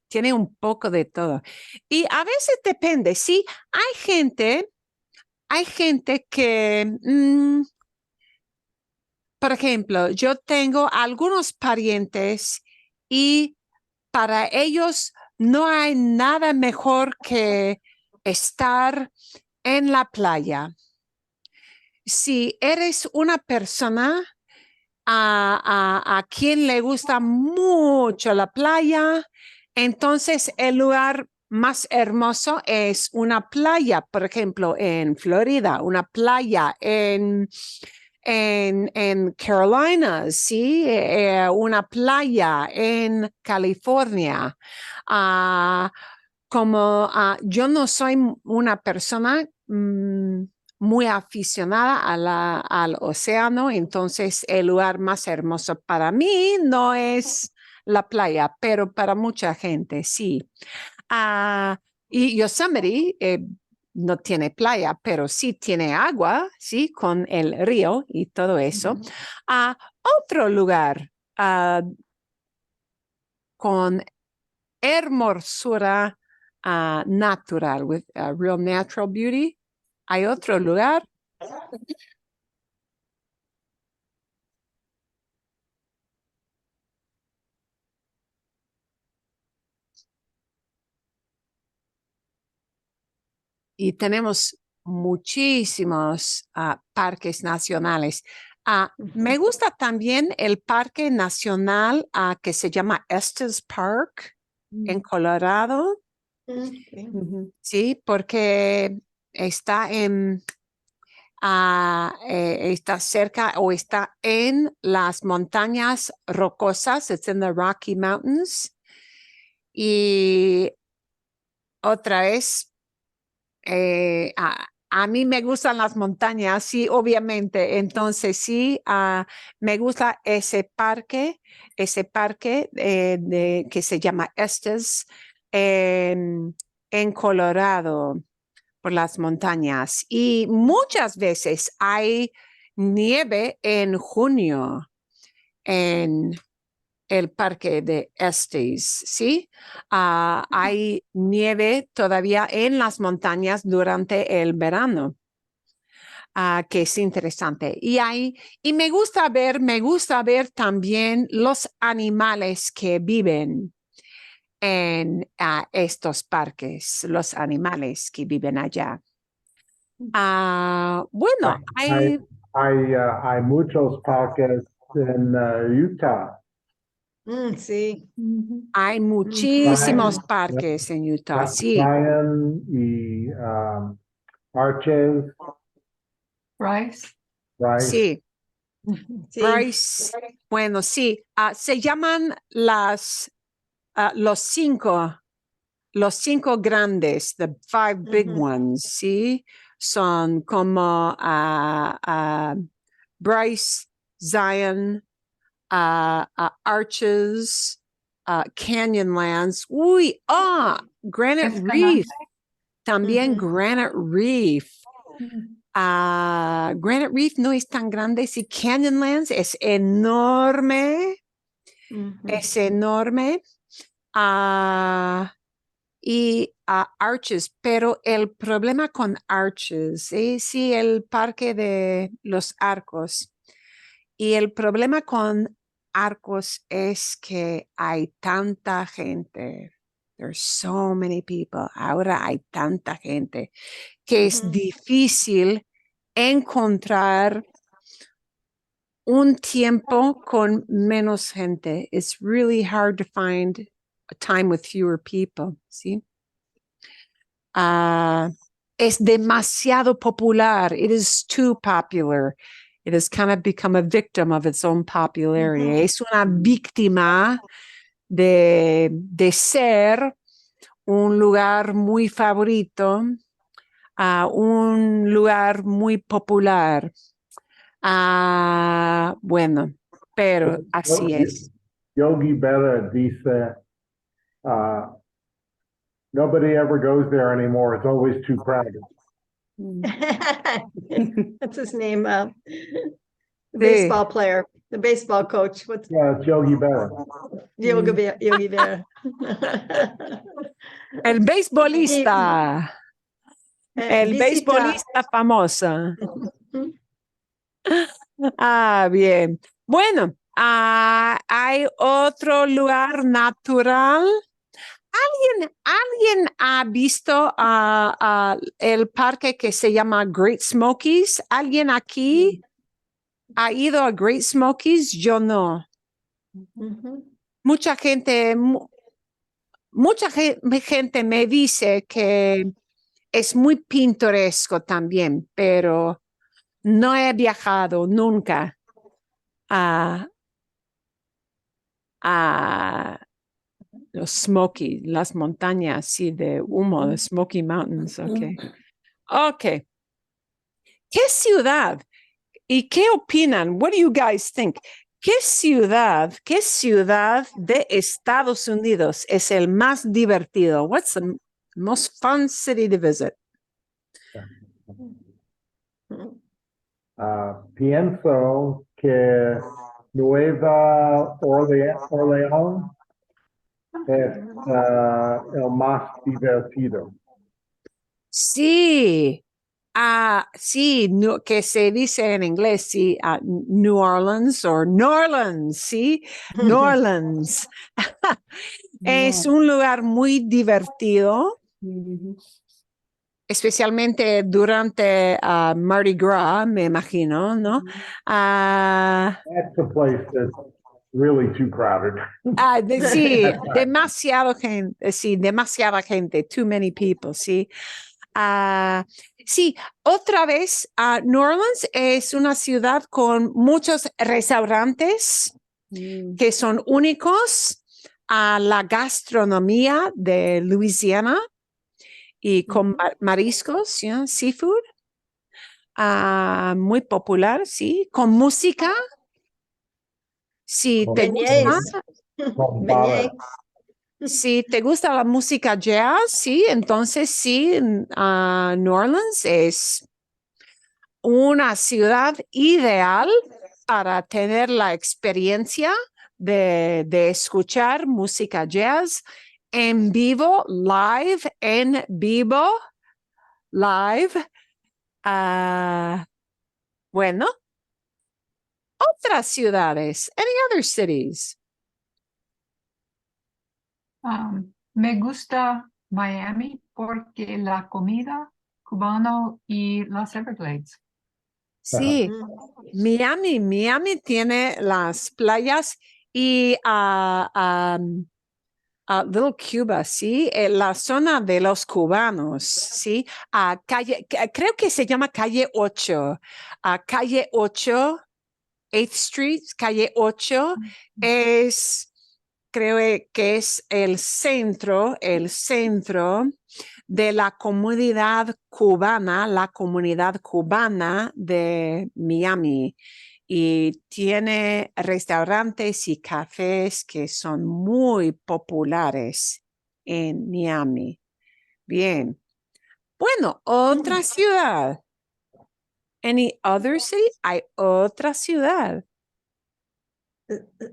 tiene un poco de todo. Y a veces depende, sí, hay gente que, por ejemplo, yo tengo algunos parientes y para ellos no hay nada mejor que estar en la playa. Si eres una persona a quien le gusta mucho la playa, entonces el lugar más hermoso es una playa, por ejemplo, en Florida, una playa en Carolina, ¿sí? Una playa en California. Como yo no soy una persona muy aficionada al océano, entonces el lugar más hermoso para mí no es la playa, pero para mucha gente sí. Ah, y Yosemite no tiene playa, pero sí tiene agua, sí, con el río y todo eso. Otro lugar con hermosura natural, with real natural beauty. Hay otro lugar. Y tenemos muchísimos parques nacionales. Me gusta también el parque nacional que se llama Estes Park en Colorado. Sí, porque está está cerca o está en las montañas rocosas. It's in the Rocky Mountains. Y otra vez, a mí me gustan las montañas, sí, obviamente. Entonces, sí, me gusta ese parque que se llama Estes en Colorado, por las montañas. Y muchas veces hay nieve en junio en el parque de Estes, ¿sí? Hay nieve todavía en las montañas durante el verano. Que es interesante. Y me gusta ver también los animales que viven en estos parques, los animales que viven allá. Bueno, Hay muchos parques en Utah. Sí. hay muchísimos Zion, parques en Utah, sí, Zion y Arches, Bryce. Rice. sí. Sí. Bryce, bueno, sí, se llaman los cinco grandes, the five big Ujú. ones, ¿sí? Son como Bryce, Zion, Arches, Canyonlands. Uy, Granite Reef. Escalante. También Ujú. Granite Reef. Granite Reef no es tan grande, sí, Canyonlands es enorme, Ujú. es enorme. Y Arches, pero el problema con Arches, sí, el parque de los arcos. Y el problema con arcos es que hay tanta gente. There's so many people. Ahora hay tanta gente que es Ujú. difícil encontrar un tiempo con menos gente. It's really hard to find a time with fewer people, ¿sí? Es demasiado popular. It is too popular. It has kind of become a victim of its own popularity. Ujú. Es una víctima de ser un lugar muy favorito, un lugar muy popular. Bueno, pero así es. Yogi Berra dice, nobody ever goes there anymore. It's always too crowded. That's his name, the Sí. baseball player, the baseball coach. What's Yeah, it's Yogi Berra. Yogi Berra? El beisbolista. El Visita. beisbolista famoso. Bien. Bueno, hay otro lugar natural. ¿Alguien ha visto el parque que se llama Great Smokies? ¿Alguien aquí ha ido a Great Smokies? Yo no. Ujú. Mucha gente me dice que es muy pintoresco también, pero no he viajado nunca a los Smoky, las montañas, sí, de humo, de Smoky Mountains. Ok. ¿Qué ciudad? ¿Y qué opinan? What do you guys think? Qué ciudad de Estados Unidos es el más divertido? What's the most fun city to visit? Pienso que Nueva Orleans es el más divertido. Sí, sí, que se dice en inglés, sí, New Orleans o New Orleans, sí, New Orleans. Es un lugar muy divertido, especialmente durante Mardi Gras, me imagino, ¿no? That's a place that's really too crowded. Sí, demasiada gente, too many people, sí. Sí, otra vez, New Orleans es una ciudad con muchos restaurantes que son únicos a la gastronomía de Luisiana y con mariscos, seafood, muy popular, sí, con música. Si te gusta, Beñez. si te gusta la música jazz, sí, entonces sí, New Orleans es una ciudad ideal para tener la experiencia de escuchar música jazz en vivo, en vivo, live. Bueno, otras ciudades, any other cities? Me gusta Miami porque la comida cubana y las Everglades. Sí, Miami tiene las playas y Little Cuba, sí, la zona de los cubanos, sí, creo que se llama calle 8, calle 8, 8th Street, calle 8, creo que es el centro de la comunidad cubana de Miami. Y tiene restaurantes y cafés que son muy populares en Miami. Bien. Bueno, otra ciudad. Any other city? Hay otra ciudad.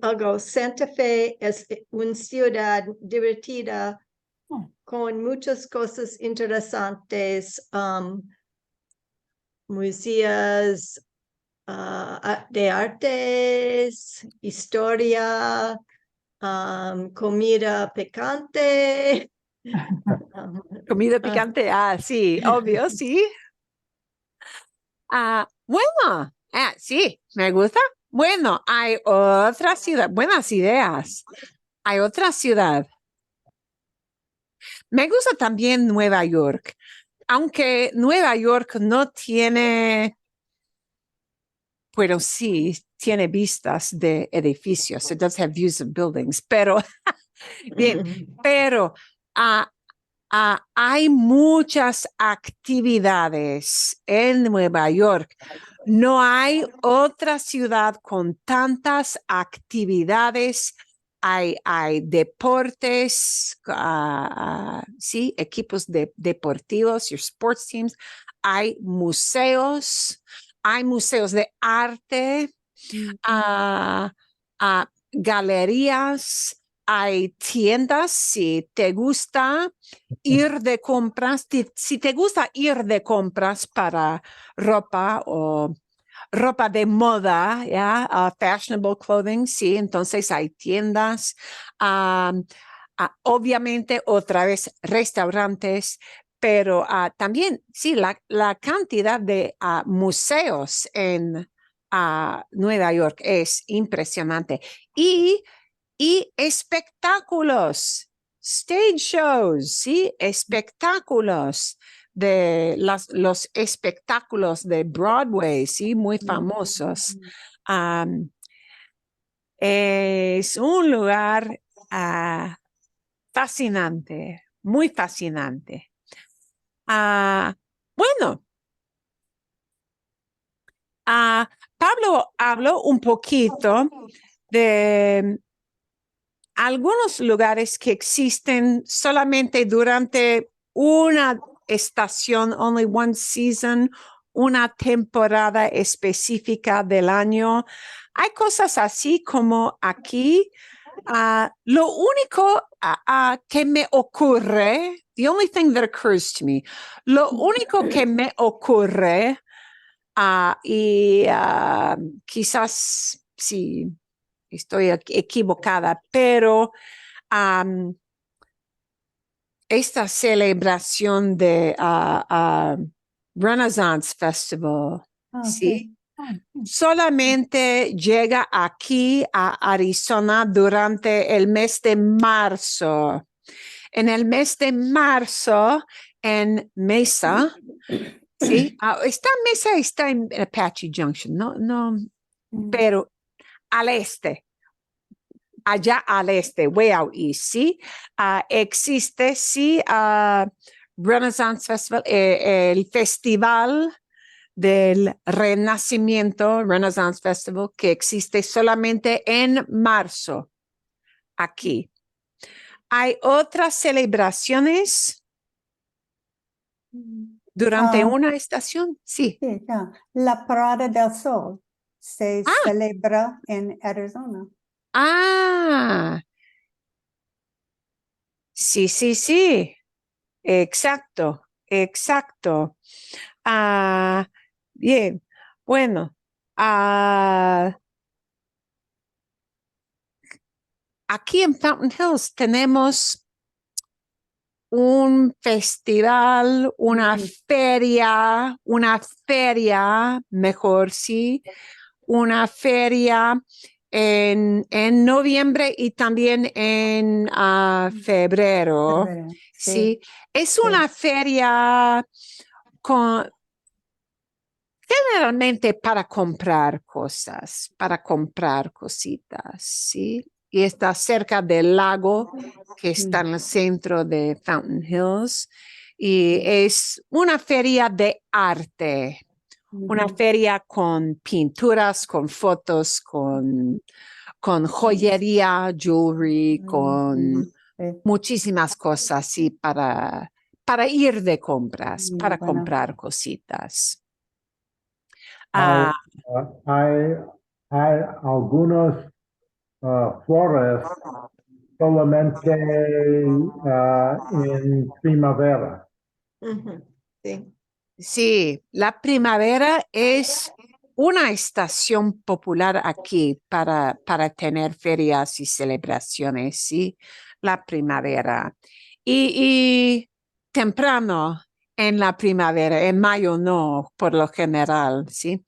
I'll go. Santa Fe es una ciudad divertida con muchas cosas interesantes, museos de artes, historia, comida picante. Comida picante, sí, obvio, sí. Bueno, sí, me gusta. Bueno, hay otra ciudad, buenas ideas. Hay otra ciudad. Me gusta también Nueva York, aunque Nueva York no tiene, pero sí tiene vistas de edificios. It does have views of buildings, pero bien, pero hay muchas actividades en Nueva York. No hay otra ciudad con tantas actividades. Hay deportes, sí, equipos deportivos, your sports teams. Hay museos de arte, galerías, hay tiendas. Si te gusta ir de compras, si te gusta ir de compras para ropa o ropa de moda, ¿ya? Fashionable clothing, sí, entonces hay tiendas. Obviamente, otra vez, restaurantes, pero también, sí, la cantidad de museos en Nueva York es impresionante. Y espectáculos, stage shows, ¿sí? Espectáculos los espectáculos de Broadway, ¿sí? Muy famosos. Es un lugar fascinante, muy fascinante. Bueno, Pablo habló un poquito de algunos lugares que existen solamente durante una estación, only one season, una temporada específica del año. Hay cosas así como aquí. Lo único que me ocurre, the only thing that occurs to me, lo único que me ocurre, y quizás sí estoy equivocada, pero esta celebración de Renaissance Festival, ¿sí? Solamente llega aquí a Arizona durante el mes de marzo. En el mes de marzo, en Mesa, ¿sí? Esta Mesa está en Apache Junction, no, pero al este, allá al este, way out east, ¿sí? Existe, sí, Renaissance Festival, el festival del Renacimiento, Renaissance Festival, que existe solamente en marzo, aquí. Hay otras celebraciones durante una estación, sí. Sí, ya. La Parada del Sol se celebra en Arizona. Ah, sí, sí, sí. Exacto, exacto. Ah, bien. Bueno, aquí en Fountain Hills tenemos un festival, una feria, mejor sí, una feria en noviembre y también en febrero. Febrero, Sí, es sí. una feria con, generalmente para comprar cosas, para comprar cositas, ¿sí? Y está cerca del lago que está en el centro de Fountain Hills. Y es una feria de arte, una feria con pinturas, con fotos, con joyería, jewelry, con Sí. muchísimas cosas, sí, para ir de compras, para Bueno, comprar cositas. Ahora, Ah, hay, hay algunos flores solamente en primavera. Ujú, sí. sí, la primavera es una estación popular aquí para tener ferias y celebraciones, sí, la primavera. Y temprano en la primavera, en mayo no, por lo general, sí,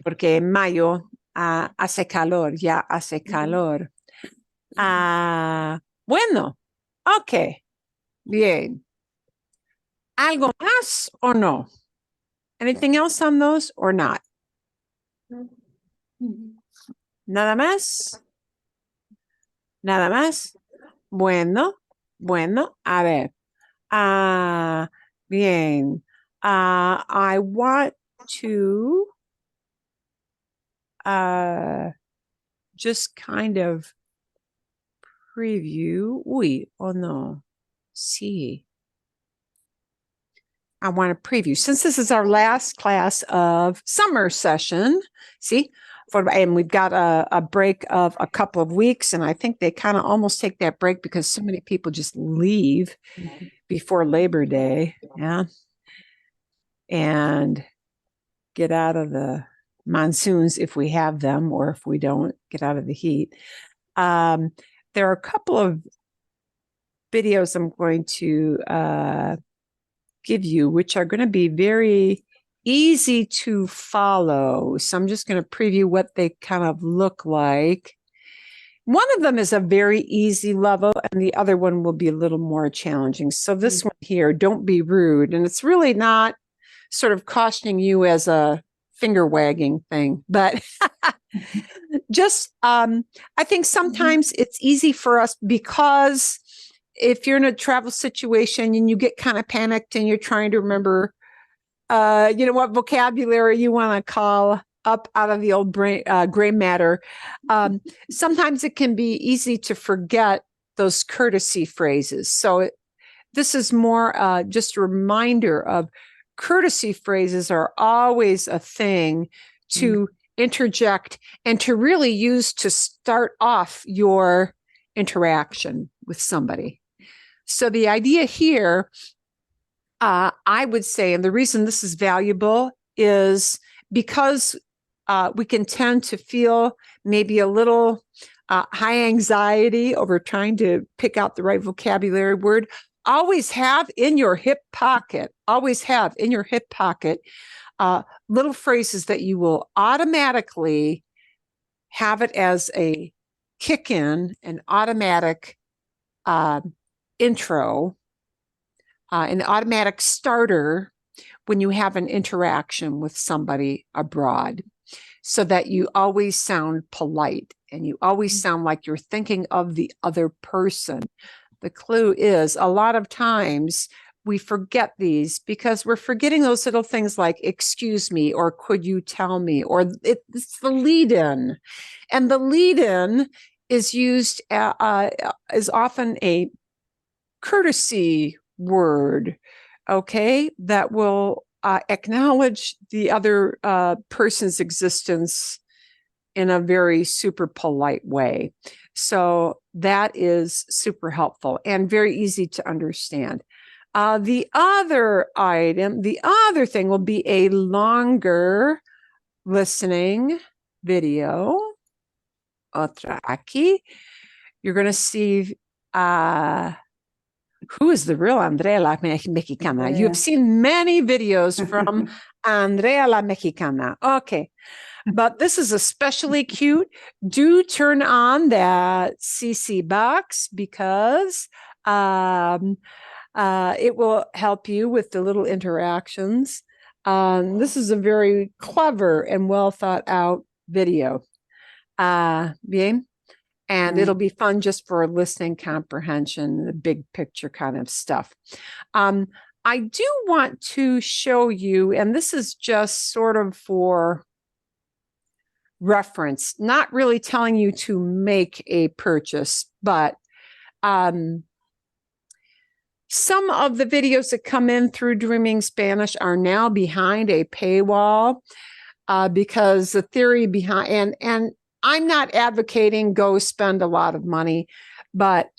porque en mayo hace calor, ya hace calor. Bueno, ok, bien. ¿Algo más o no? Anything else on those or not? Nada más. Nada más. Bueno, bueno, a ver. Bien. I want to just kind of preview. Uy, oh no. See. I want to preview since this is our last class of summer session. See, and we've got a break of a couple of weeks, and I think they kind of almost take that break because so many people just leave before Labor Day, yeah, and get out of the monsoons if we have them, or if we don't, get out of the heat. There are a couple of videos I'm going to give you, which are going to be very easy to follow. So I'm just going to preview what they kind of look like. One of them is a very easy level, and the other one will be a little more challenging. So this one here, don't be rude. And it's really not sort of cautioning you as a finger wagging thing, but just I think sometimes it's easy for us because if you're in a travel situation and you get kind of panicked and you're trying to remember what vocabulary you want to call up out of the old brain gray matter, sometimes it can be easy to forget those courtesy phrases. So this is more just a reminder of courtesy phrases are always a thing to interject and to really use to start off your interaction with somebody. So the idea here, I would say, and the reason this is valuable is because we can tend to feel maybe a little high anxiety over trying to pick out the right vocabulary word. Always have in your hip pocket, little phrases that you will automatically have it as a kick in, an automatic intro, an automatic starter when you have an interaction with somebody abroad, so that you always sound polite and you always sound like you're thinking of the other person. The clue is a lot of times we forget these because we're forgetting those little things like excuse me or could you tell me, or it's the lead in. And the lead in is used is often a courtesy word, okay, that will acknowledge the other person's existence in a very super polite way. So that is super helpful and very easy to understand. The other thing will be a longer listening video. Otra aquí. You're going to see who is the real Andrea la Mexicana. Yeah. You've seen many videos from Andrea la Mexicana. Okay. But this is especially cute. Do turn on that CC box because it will help you with the little interactions. This is a very clever and well thought out video. Bien. And it'll be fun just for listening comprehension, the big picture kind of stuff. I do want to show you, and this is just sort of for reference, not really telling you to make a purchase, but some of the videos that come in through Dreaming Spanish are now behind a paywall because the theory behind, and I'm not advocating go spend a lot of money, but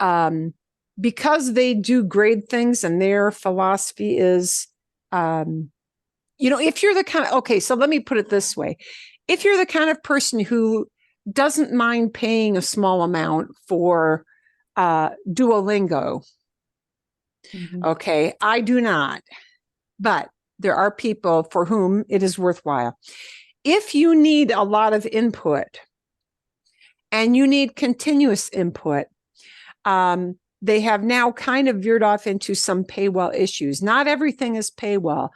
because they do grade things and their philosophy is, if you're the kind of, okay, so let me put it this way. If you're the kind of person who doesn't mind paying a small amount for Duolingo, okay, I do not, but there are people for whom it is worthwhile. If you need a lot of input and you need continuous input, they have now kind of veered off into some paywall issues. Not everything is paywall,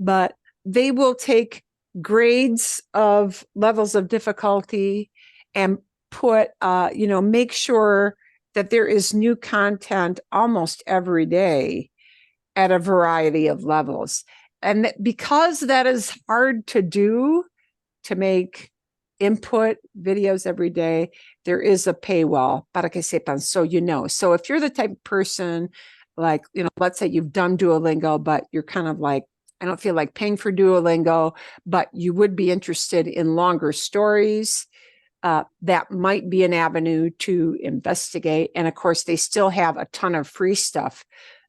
but they will take grades of levels of difficulty and put, make sure that there is new content almost every day at a variety of levels. And because that is hard to do, to make input videos every day, there is a paywall, para que sepan, so you know. So if you're the type of person, like, let's say you've done Duolingo, but you're kind of like, I don't feel like paying for Duolingo, but you would be interested in longer stories, that might be an avenue to investigate. And of course, they still have a ton of free stuff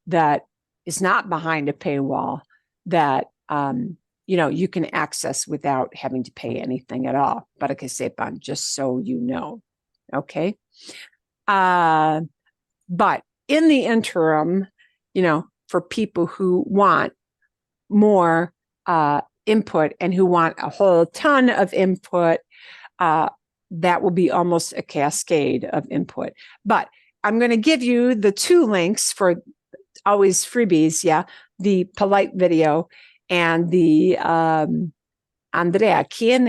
that is not behind a paywall that, you can access without having to pay anything at all. Para que sepan, just so you know. Okay. But in the interim, for people who want more input and who want a whole ton of input, that will be almost a cascade of input. But I'm going to give you the two links for always freebies. Yeah. The polite video and the Andrea. ¿Quién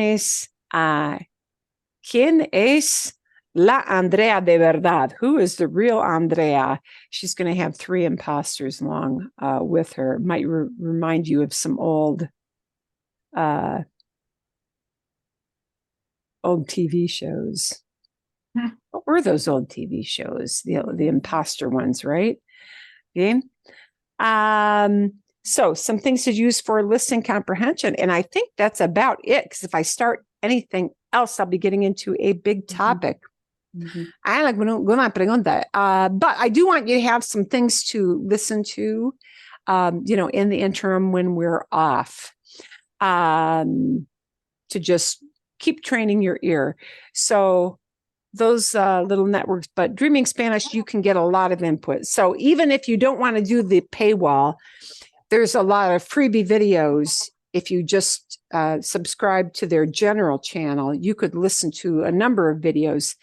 es la Andrea de verdad? Who is the real Andrea? She's going to have 3 imposters along with her. Might remind you of some old TV shows. What were those old TV shows? The imposter ones, right? Okay. So some things to use for listening comprehension. And I think that's about it. Because if I start anything else, I'll be getting into a big topic. I like pregunta. But I do want you to have some things to listen to, in the interim when we're off, to just keep training your ear. So those little networks, but Dreaming Spanish, you can get a lot of input. So even if you don't want to do the paywall, there's a lot of freebie videos. If you just subscribe to their general channel, you could listen to a number of videos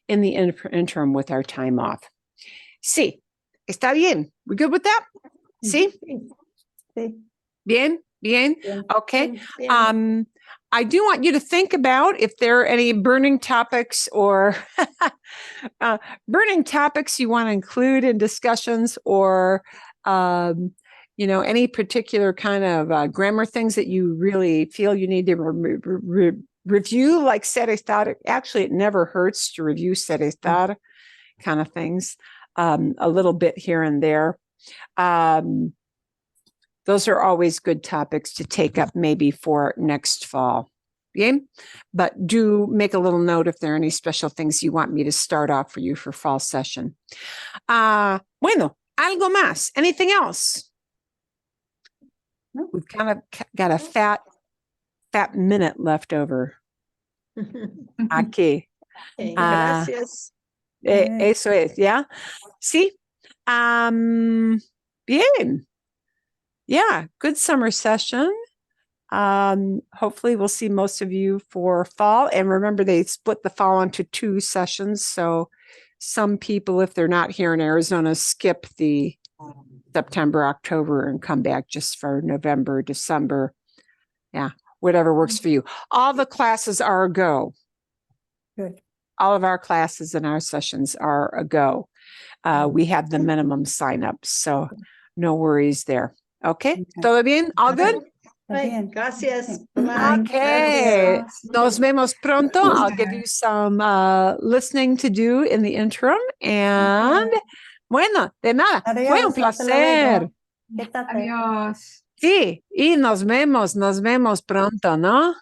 in the interim with our time off. Sí, está bien. We good with that? Sí? Sí. Bien? Bien? Okay. Bien. I do want you to think about if there are any burning topics or burning topics you want to include in discussions, or any particular kind of grammar things that you really feel you need to review, like ser estar. Actually, it never hurts to review ser estar kind of things, a little bit here and there. Those are always good topics to take up maybe for next fall. Bien? But do make a little note if there are any special things you want me to start off for you for fall session. Bueno, algo más. Anything else? No. We've kind of got a fat minute left over. Aquí. Okay, gracias. Eso es, ¿ya? Sí. Bien. Yeah, good summer session. Hopefully we'll see most of you for fall. And remember, they split the fall into 2 sessions. So some people, if they're not here in Arizona, skip the September, October, and come back just for November, December. Yeah, whatever works for you. All the classes are a go. Good. All of our classes and our sessions are a go. We have the minimum sign-ups, so no worries there. Okay, todo bien? All good? Está bien. Gracias. Okay. Bye. Okay, Gracias. nos vemos pronto. I'll give you some listening to do in the interim. And bueno, de nada, fue un Adiós, hasta placer. luego. Quítate. Adiós. Sí, y nos vemos pronto, ¿no?